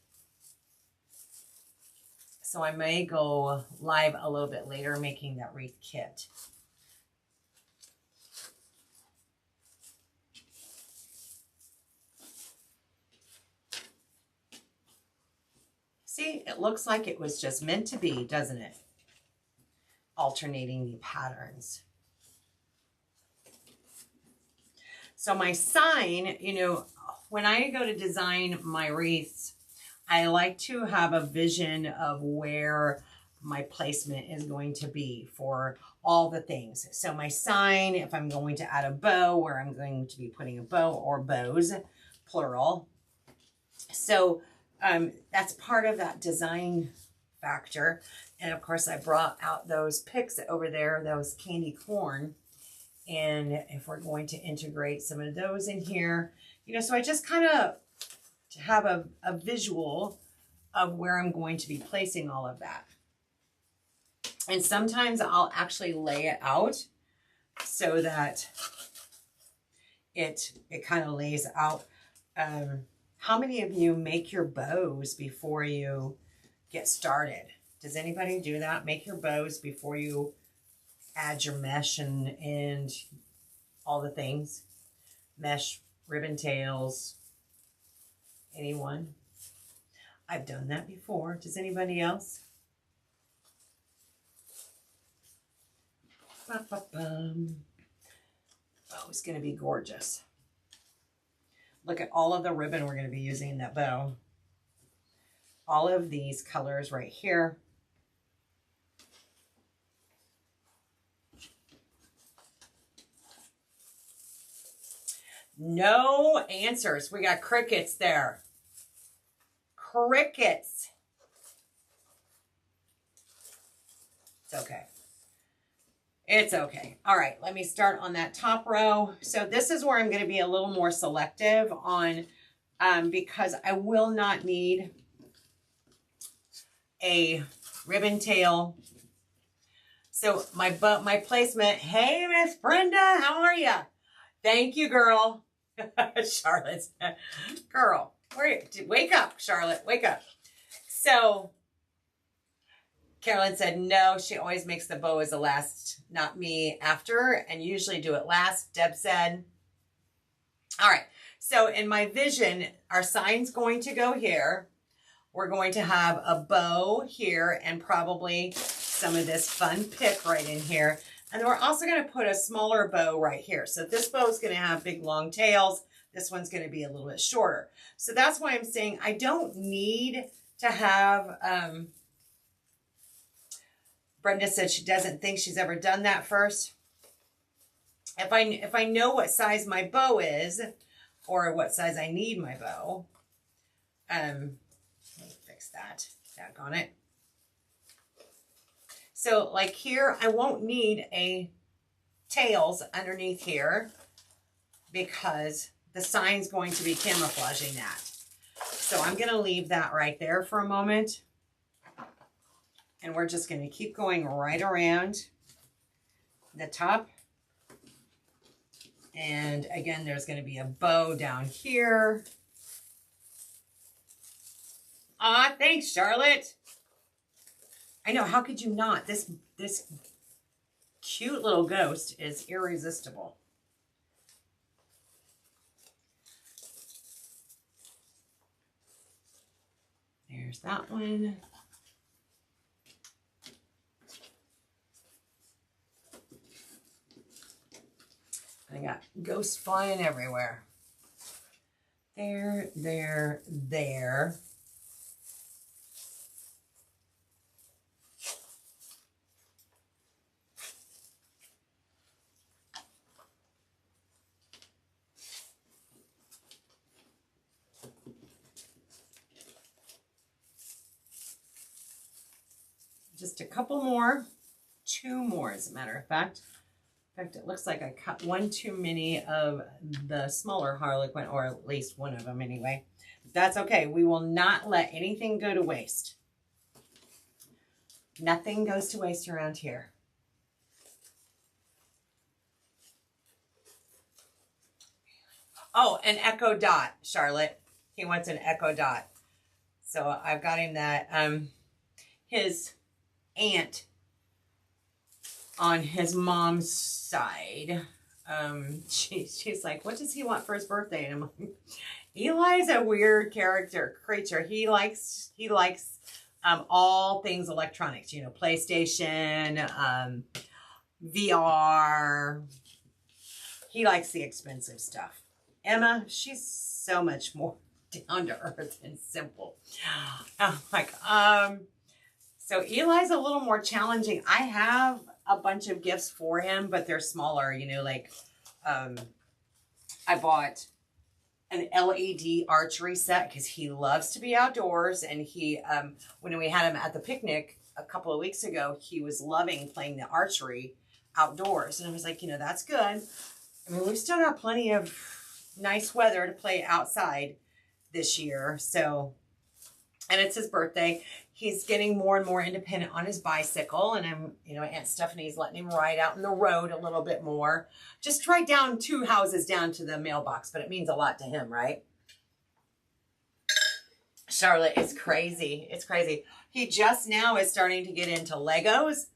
So I may go live a little bit later making that wreath kit. See, it looks like it was just meant to be, doesn't it? Alternating the patterns. So my sign, you know, when I go to design my wreaths, I like to have a vision of where my placement is going to be for all the things. So my sign, if I'm going to add a bow, where I'm going to be putting a bow or bows, plural. So that's part of that design factor. And of course, I brought out those picks over there, those candy corn. And if we're going to integrate some of those in here, you know, so I just kind of have a visual of where I'm going to be placing all of that. And sometimes I'll actually lay it out so that it kind of lays out. How many of you make your bows before you get started? Does anybody do that? Make your bows before you add your mesh and all the things. Mesh, ribbon tails. Anyone? I've done that before. Does anybody else? Oh, it's going to be gorgeous. Look at all of the ribbon we're going to be using in that bow. All of these colors right here. No answers. We got crickets there. Crickets. It's okay. It's okay. All right, let me start on that top row. So this is where I'm going to be a little more selective on, because I will not need a ribbon tail. So my placement, hey, Miss Brenda, how are you? Thank you, girl. Charlotte's, girl, wake up, Charlotte, wake up. So Carolyn said, no, she always makes the bow as the last, not me after, and usually do it last. Deb said, all right. So in my vision, our sign's going to go here. We're going to have a bow here and probably some of this fun pick right in here. And then we're also going to put a smaller bow right here. So this bow is going to have big long tails. This one's going to be a little bit shorter. So that's why I'm saying I don't need to have, Brenda said she doesn't think she's ever done that first. If I know what size my bow is or what size I need my bow, let me fix that. Daggone it. So like here, I won't need a tails underneath here because the sign's going to be camouflaging that. So I'm going to leave that right there for a moment. And we're just going to keep going right around the top. And again, there's going to be a bow down here. Ah, thanks, Charlotte. I know, how could you not? This cute little ghost is irresistible. There's that one. I got ghosts flying everywhere. There, there, there. Just a couple more, 2 more as a matter of fact. In fact, it looks like I cut one too many of the smaller harlequin, or at least one of them anyway. That's okay. We will not let anything go to waste. Nothing goes to waste around here. Oh, an echo dot, Charlotte. He wants an echo dot. So I've got him that. His aunt on his mom's side, she's like, what does he want for his birthday? And I'm like, Eli's a weird creature. He likes all things electronics, you know, PlayStation, VR. He likes the expensive stuff. Emma, she's so much more down to earth and simple. I'm like, so Eli's a little more challenging. I have a bunch of gifts for him, but they're smaller, you know, like, I bought an LED archery set because he loves to be outdoors. And he, when we had him at the picnic a couple of weeks ago, he was loving playing the archery outdoors. And I was like, you know, that's good. I mean, we've still got plenty of nice weather to play outside this year. So, and it's his birthday. He's getting more and more independent on his bicycle. And I'm, you know, Aunt Stephanie's letting him ride out in the road a little bit more. Just right down 2 houses down to the mailbox, but it means a lot to him, right? Charlotte is crazy. It's crazy. He just now is starting to get into Legos.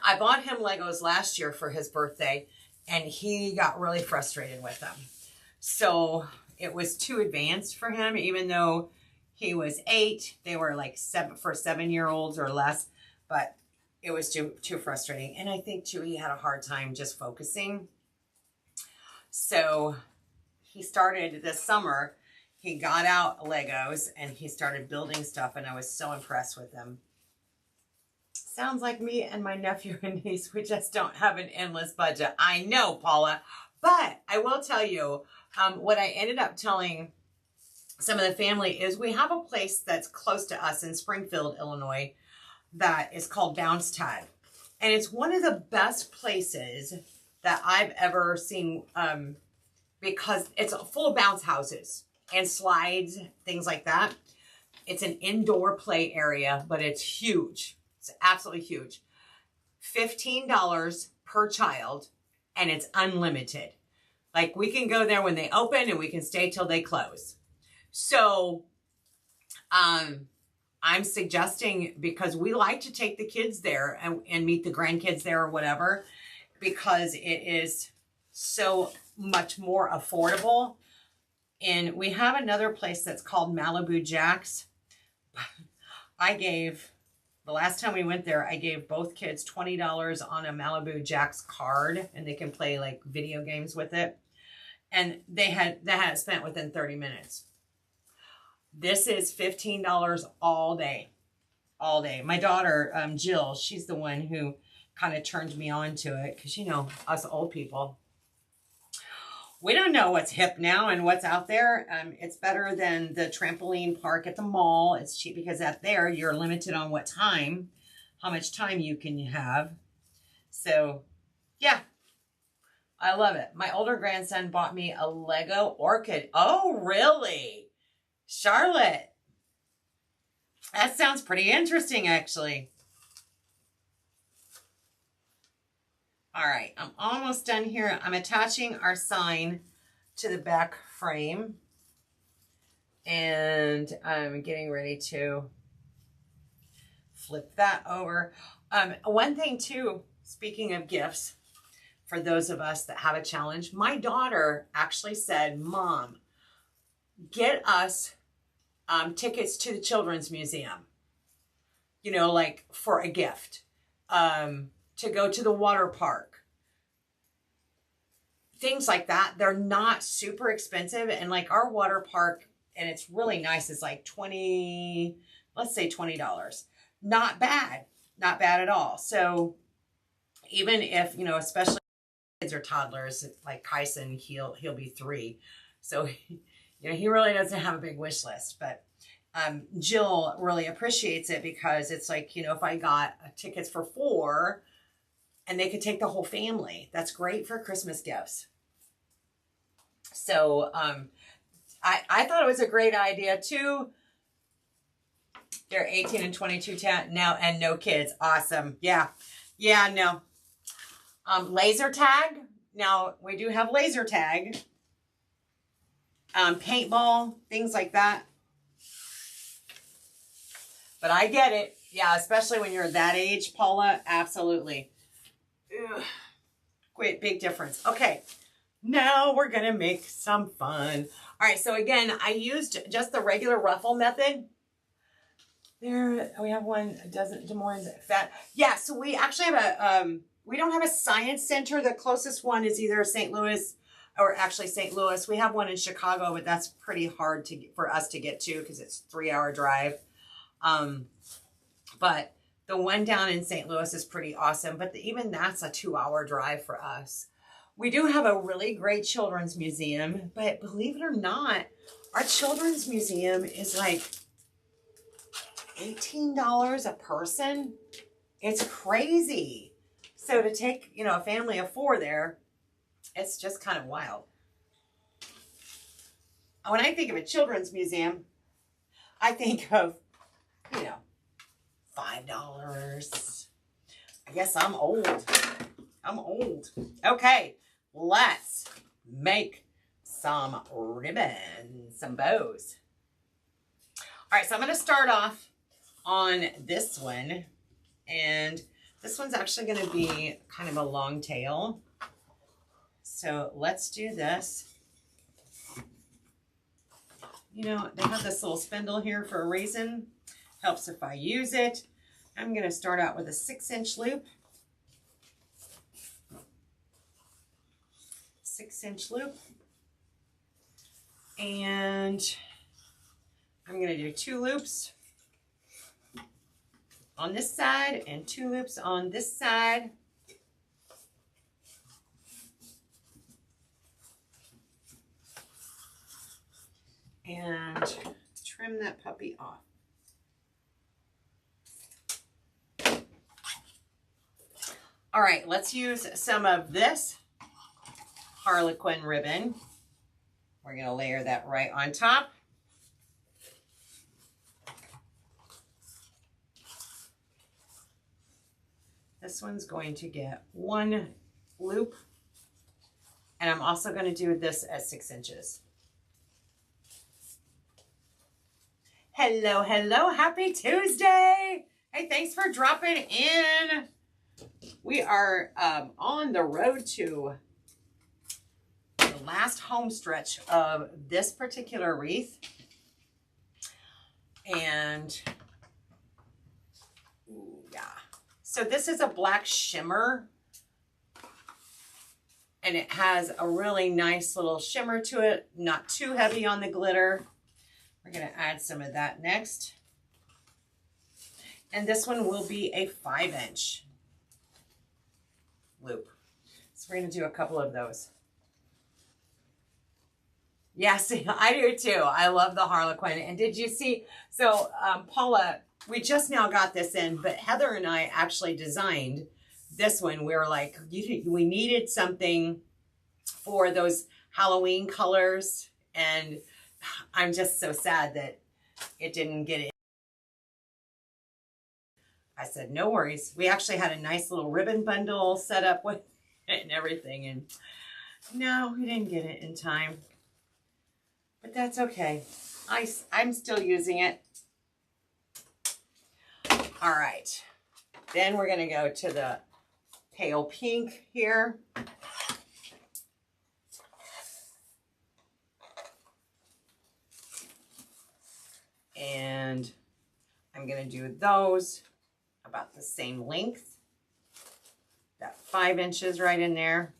I bought him Legos last year for his birthday, and he got really frustrated with them. So it was too advanced for him, even though he was 8. They were like 7 for 7-year-olds or less, but it was too frustrating. And I think too, he had a hard time just focusing. So he started this summer, he got out Legos and he started building stuff, and I was so impressed with him. Sounds like me and my nephew and niece. We just don't have an endless budget. I know, Paula. But I will tell you, what I ended up telling some of the family is we have a place that's close to us in Springfield, Illinois, that is called Bounce Tag. And it's one of the best places that I've ever seen, because it's full of bounce houses and slides, things like that. It's an indoor play area, but it's huge. It's absolutely huge. $15 per child, and it's unlimited. Like, we can go there when they open and we can stay till they close. So, I'm suggesting, because we like to take the kids there and meet the grandkids there or whatever, because it is so much more affordable. And we have another place that's called Malibu Jacks. The last time we went there, I gave both kids $20 on a Malibu Jacks card, and they can play like video games with it. And they had it spent within 30 minutes. This is $15 all day. All day. My daughter, Jill, she's the one who kind of turned me on to it, because, you know, us old people, we don't know what's hip now and what's out there. It's better than the trampoline park at the mall. It's cheap because out there you're limited on how much time you can have. So, yeah, I love it. My older grandson bought me a Lego orchid. Oh, really? Charlotte, that sounds pretty interesting, actually. All right, I'm almost done here. I'm attaching our sign to the back frame, and I'm getting ready to flip that over. One thing too, speaking of gifts, for those of us that have a challenge, my daughter actually said, Mom, get us tickets to the Children's Museum, you know, like for a gift, to go to the water park, things like that. They're not super expensive. And like our water park, and it's really nice, is like let's say $20. Not bad. Not bad at all. So even if, you know, especially kids are toddlers, like Kyson, he'll be 3. So you know, he really doesn't have a big wish list, but Jill really appreciates it, because it's like, you know, if I got tickets for 4 and they could take the whole family, that's great for Christmas gifts. So I thought it was a great idea too. They're 18 and 22 now, and no kids. Awesome. Yeah. Yeah, no. Laser tag. Now, we do have laser tag. Paintball, things like that. But I get it. Yeah, especially when you're that age, Paula. Absolutely. Ugh. Great, big difference. Okay, now we're going to make some fun. All right, so again, I used just the regular ruffle method. There, we have one, Des Moines fat. Yeah, so we actually have we don't have a science center. The closest one is either St. Louis, or actually St. Louis. We have one in Chicago, but that's pretty hard for us to get to, because it's a 3-hour drive. But the one down in St. Louis is pretty awesome, but even that's a 2-hour drive for us. We do have a really great children's museum, but believe it or not, our children's museum is like $18 a person. It's crazy. So to take, you know, a family of 4 there, it's just kind of wild. When I think of a children's museum, I think of, you know, $5. I guess I'm old. I'm old. Okay, let's make some ribbons, some bows. All right, so I'm going to start off on this one, and this one's actually going to be kind of a long tail. So let's do this. You know, they have this little spindle here for a reason. Helps if I use it. I'm going to start out with a 6-inch loop. 6-inch loop. And I'm going to do 2 loops on this side and 2 loops on this side. and trim that puppy off. All right, let's use some of this Harlequin ribbon. We're going to layer that right on top. This one's going to get one loop, and I'm also going to do this at 6 inches. Hello, hello, happy Tuesday. Hey, thanks for dropping in. We are on the road to the last home stretch of this particular wreath. And yeah, so this is a black shimmer, and it has a really nice little shimmer to it, not too heavy on the glitter. We're going to add some of that next. And this one will be a 5-inch loop. So we're going to do a couple of those. Yes, I do too. I love the Harlequin. And did you see, so Paula, we just now got this in, but Heather and I actually designed this one. We were like, we needed something for those Halloween colors. And I'm just so sad that it didn't get it. I said, no worries. We actually had a nice little ribbon bundle set up with it and everything. And no, we didn't get it in time. But that's okay. I'm still using it. All right. Then we're going to go to the pale pink here. And I'm going to do those about the same length. That 5 inches right in there.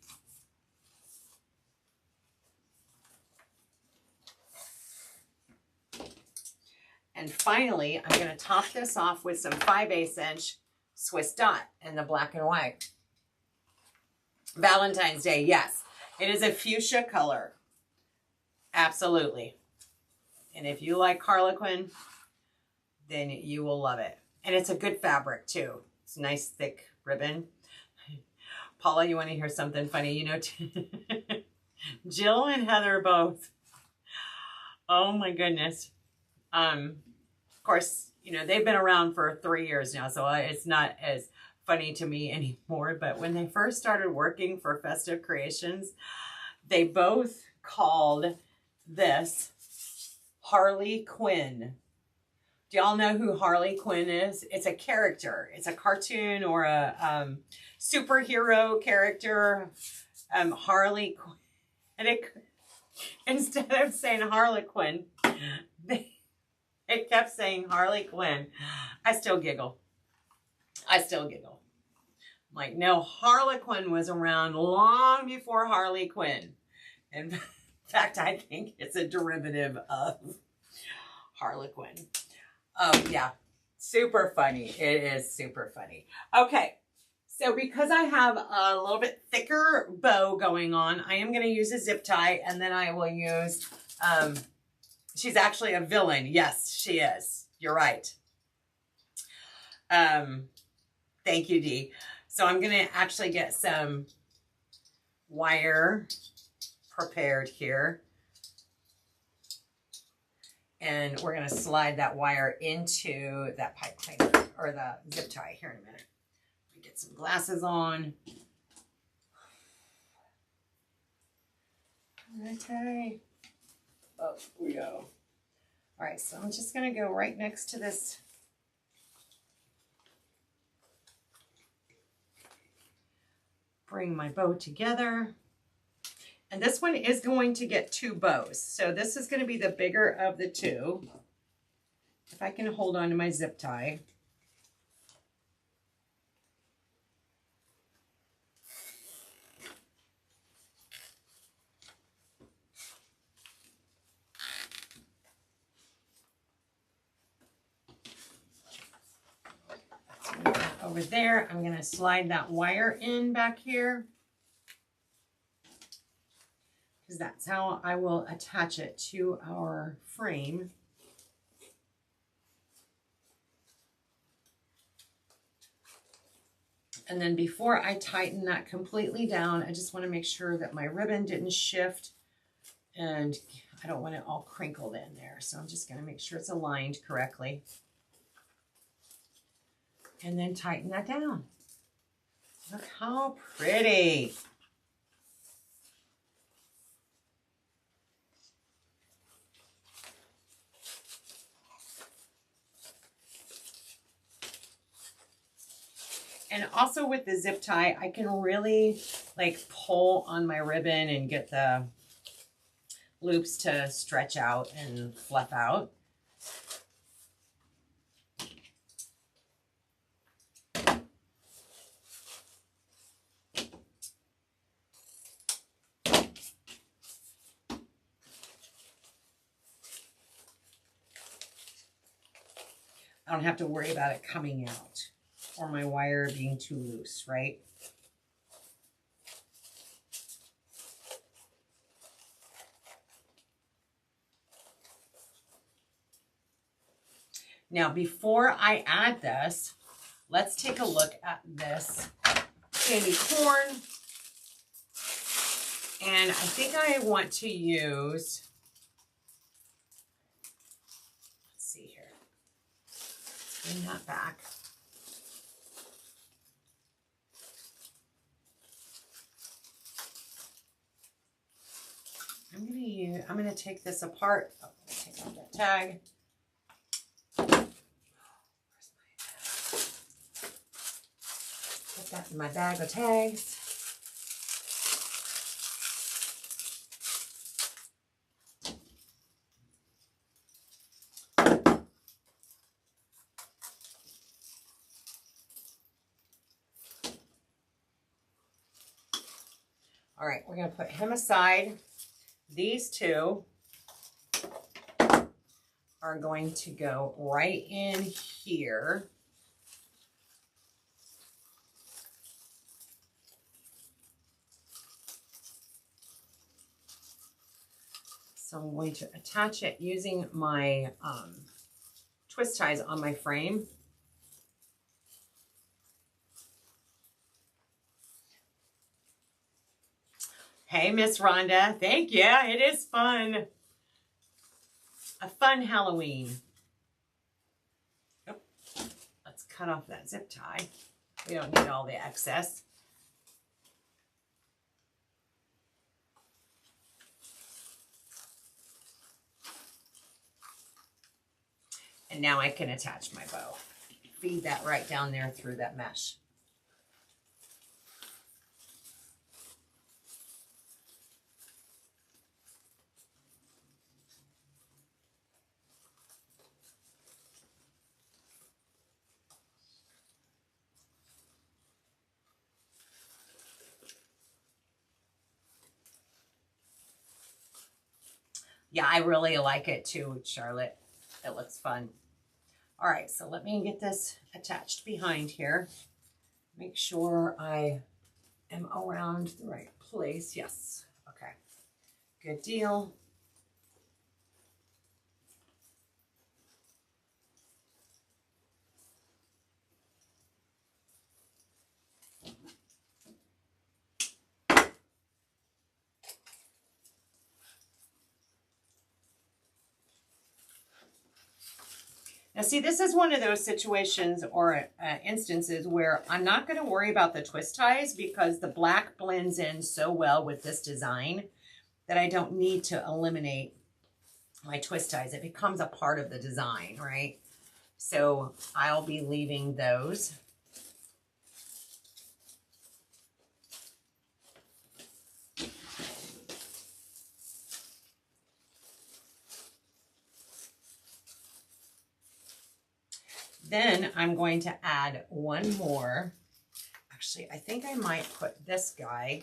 And finally, I'm going to top this off with some 5/8 inch Swiss dot in the black and white. Valentine's Day, yes. It is a fuchsia color. Absolutely. And if you like Harlequin, then you will love it. And it's a good fabric too. It's a nice thick ribbon. Paula, you want to hear something funny? You know, Jill and Heather both. Oh my goodness. Of course, you know, they've been around for 3 years now, so it's not as funny to me anymore. But when they first started working for Festive Creations, they both called this Harley Quinn. Do y'all know who Harley Quinn is? It's a character. It's a cartoon or a superhero character. Harley Quinn. And instead of saying Harlequin, it kept saying Harley Quinn. I still giggle. I still giggle. I'm like, no, Harlequin was around long before Harley Quinn. In fact, I think it's a derivative of Harlequin. Oh, yeah. Super funny. It is super funny. Okay. So because I have a little bit thicker bow going on, I am going to use a zip tie, and then I will use... she's actually a villain. Yes, she is. You're right. Thank you, Dee. So I'm going to actually get some wire prepared here. And we're going to slide that wire into that pipe cleaner or the zip tie here in a minute. Let me get some glasses on. Okay. Up we go. All right, so I'm just going to go right next to this. Bring my bow together. And this one is going to get 2 bows. So this is going to be the bigger of the 2. If I can hold on to my zip tie. Over there, I'm going to slide that wire in back here. because that's how I will attach it to our frame. And then before I tighten that completely down, I just want to make sure that my ribbon didn't shift, and I don't want it all crinkled in there. So I'm just going to make sure it's aligned correctly. And then tighten that down. Look how pretty. And also with the zip tie, I can really like pull on my ribbon and get the loops to stretch out and fluff out. I don't have to worry about it coming out or my wire being too loose, right? Now, before I add this, let's take a look at this candy corn. And I think I want to use, let's see here, let's bring that back. I'm gonna take this apart. Oh, take off that tag. Where's my tag? Put that in my bag of tags. All right, we're gonna put him aside. These two are going to go right in here. So I'm going to attach it using my twist ties on my frame. Hey, Miss Rhonda. Thank you. It is fun. A fun Halloween. Oh, let's cut off that zip tie. We don't need all the excess. And now I can attach my bow. Feed that right down there through that mesh. Yeah, I really like it too, Charlotte. It looks fun. All right, so let me get this attached behind here. Make sure I am around the right place. Yes, okay, good deal. Now see, this is one of those situations or instances where I'm not going to worry about the twist ties because the black blends in so well with this design that I don't need to eliminate my twist ties. It becomes a part of the design, right? So I'll be leaving those. Then I'm going to add one more. Actually, I think I might put this guy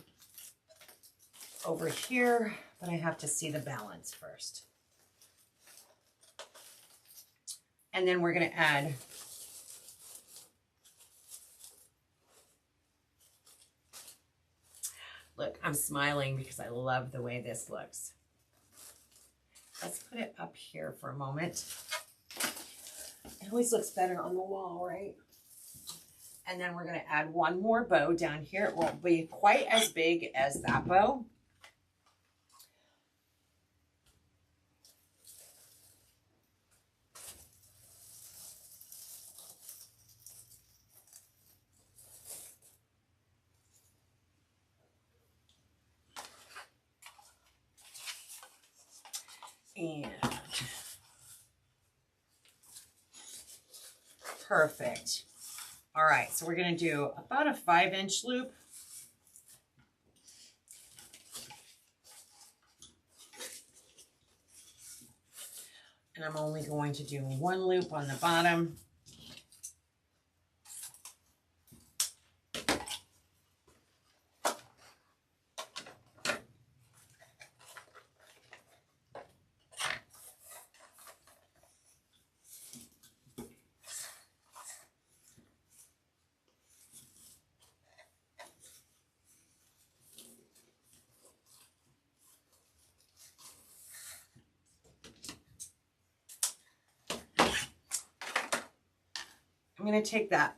over here, but I have to see the balance first. And then we're going to add Look, I'm smiling because I love the way this looks. Let's put it up here for a moment. It always looks better on the wall, right? And then we're going to add one more bow down here. It won't be quite as big as that bow. And perfect. All right, so we're going to do about a 5-inch loop. And I'm only going to do one loop on the bottom. I'm going to take that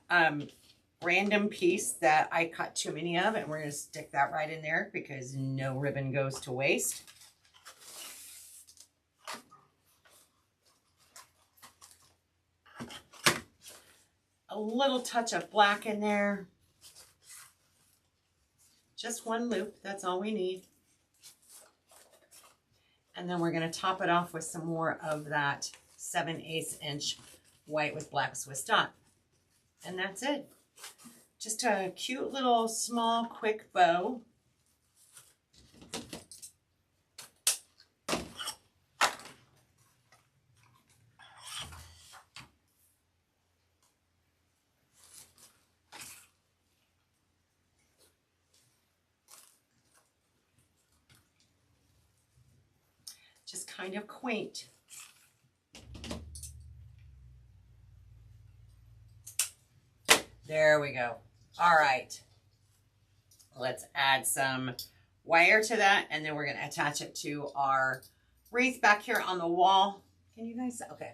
random piece that I cut too many of, and we're going to stick that right in there because no ribbon goes to waste. A little touch of black in there. Just one loop, that's all we need. And then we're going to top it off with some more of that 7/8 inch white with black Swiss dot. And that's it. Just a cute little small quick bow. Just kind of quaint. There we go. All right. Let's add some wire to that, and then we're going to attach it to our wreath back here on the wall. Can you guys? Okay.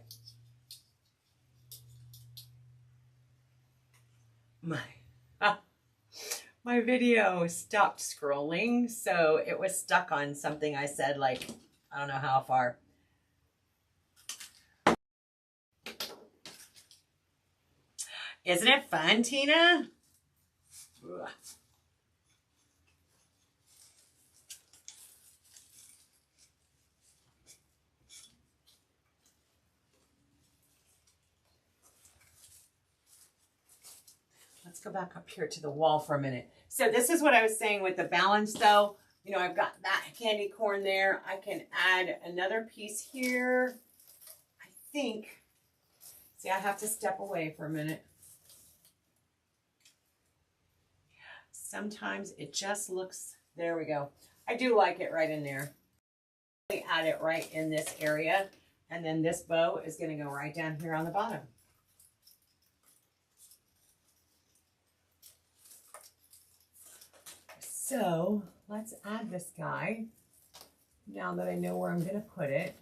My video stopped scrolling, so it was stuck on something I said, like, I don't know how far. Isn't it fun, Tina? Ugh. Let's go back up here to the wall for a minute. So this is what I was saying with the balance, though. You know, I've got that candy corn there. I can add another piece here. I think, see, I have to step away for a minute. Sometimes it just looks, there we go. I do like it right in there. Add it right in this area. And then this bow is going to go right down here on the bottom. So let's add this guy now that I know where I'm going to put it.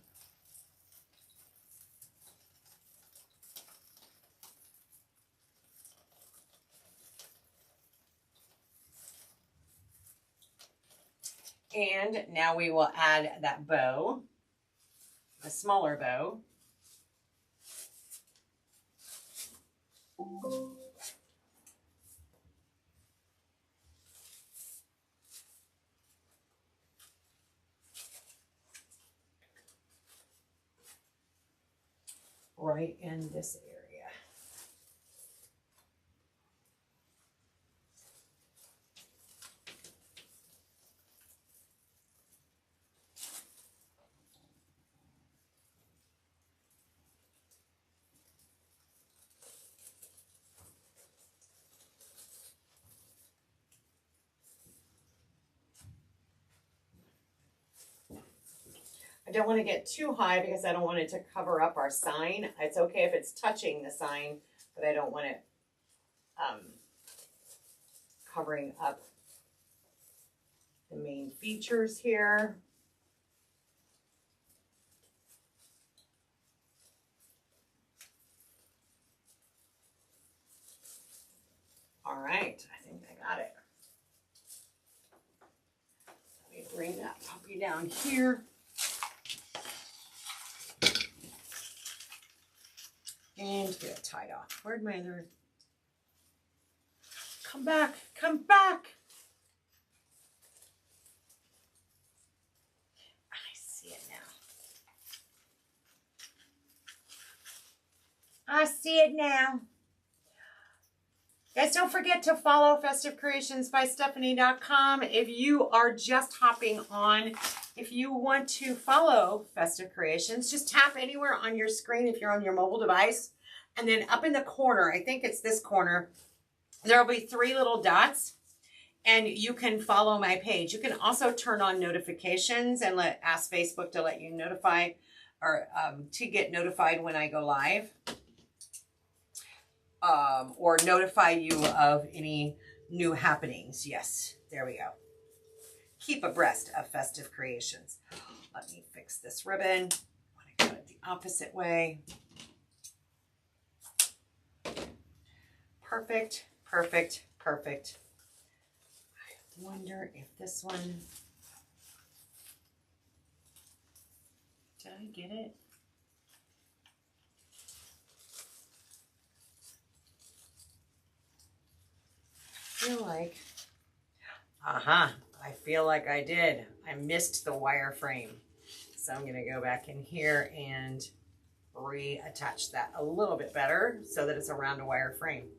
And now we will add that bow, a smaller bow. Right in this area. I don't want to get too high because I don't want it to cover up our sign. It's okay if it's touching the sign, but I don't want it covering up the main features here. All right, I think I got it. Let me bring that puppy down here. And get it tied off. Where'd my other... Come back, come back. I see it now. I see it now. Guys, don't forget to follow festivecreationsbystephanie.com. If you are just hopping on, if you want to follow Festive Creations, just tap anywhere on your screen if you're on your mobile device. And then up in the corner, I think it's this corner, there will be 3 little dots, and you can follow my page. You can also turn on notifications and ask Facebook to let you notify or to get notified when I go live. Or notify you of any new happenings. Yes, there we go. Keep abreast of Festive Creations. Let me fix this ribbon. I want to go it the opposite way. Perfect, perfect, perfect. I wonder if this one... Did I get it? Feel like, I feel like I did. I missed the wire frame. So I'm gonna go back in here and reattach that a little bit better so that it's around a wire frame.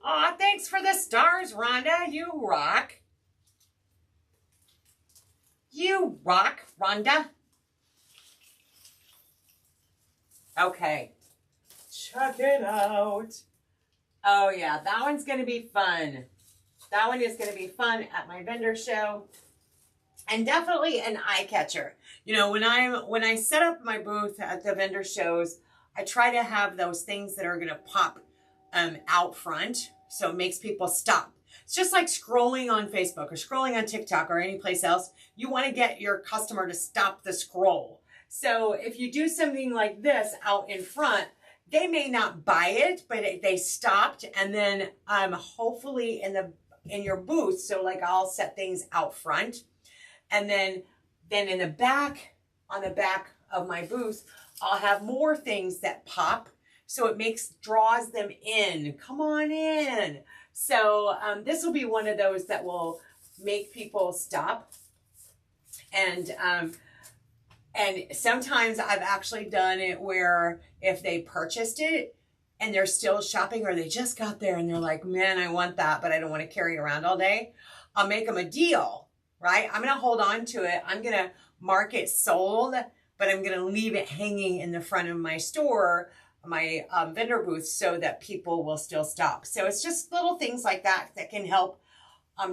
Aw, thanks for the stars, Rhonda. You rock. You rock, Rhonda. Okay, check it out. Oh yeah, that one's gonna be fun. That one is gonna be fun at my vendor show, and definitely an eye catcher. You know, when I set up my booth at the vendor shows, I try to have those things that are gonna pop out front, so it makes people stop. It's just like scrolling on Facebook or scrolling on TikTok or any place else. You want to get your customer to stop the scroll. So if you do something like this out in front, they may not buy it, but they stopped, and then hopefully in your booth, so like I'll set things out front, and then in the back, on the back of my booth, I'll have more things that pop, so it draws them in. Come on in. So this will be one of those that will make people stop. And sometimes I've actually done it where if they purchased it and they're still shopping, or they just got there and they're like, man, I want that, but I don't want to carry it around all day, I'll make them a deal, right? I'm going to hold on to it. I'm going to mark it sold, but I'm going to leave it hanging in the front of my store, my vendor booth, so that people will still stop. So it's just little things like that that can help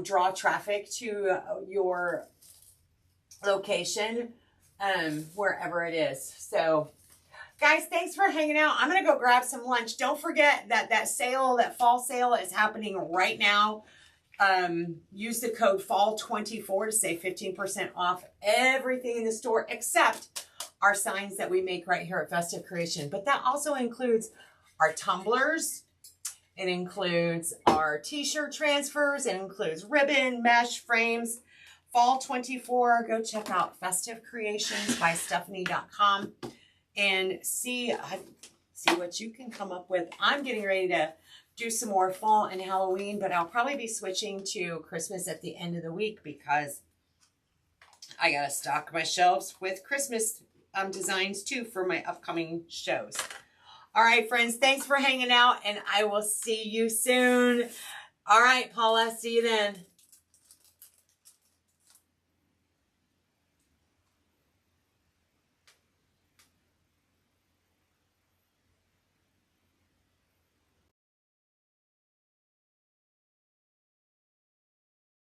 draw traffic to your location, wherever it is. So guys, thanks for hanging out. I'm gonna go grab some lunch. Don't forget that sale, that fall sale is happening right now. Use the code FALL24 to save 15% off everything in the store except our signs that we make right here at Festive Creation. But that also includes our tumblers. It includes our t-shirt transfers. It includes ribbon, mesh, frames. Fall 24, go check out festivecreationsbystephanie.com and see what you can come up with. I'm getting ready to do some more fall and Halloween, but I'll probably be switching to Christmas at the end of the week because I gotta stock my shelves with Christmas designs too for my upcoming shows. All right, friends, thanks for hanging out, and I will see you soon. All right, Paula, see you then.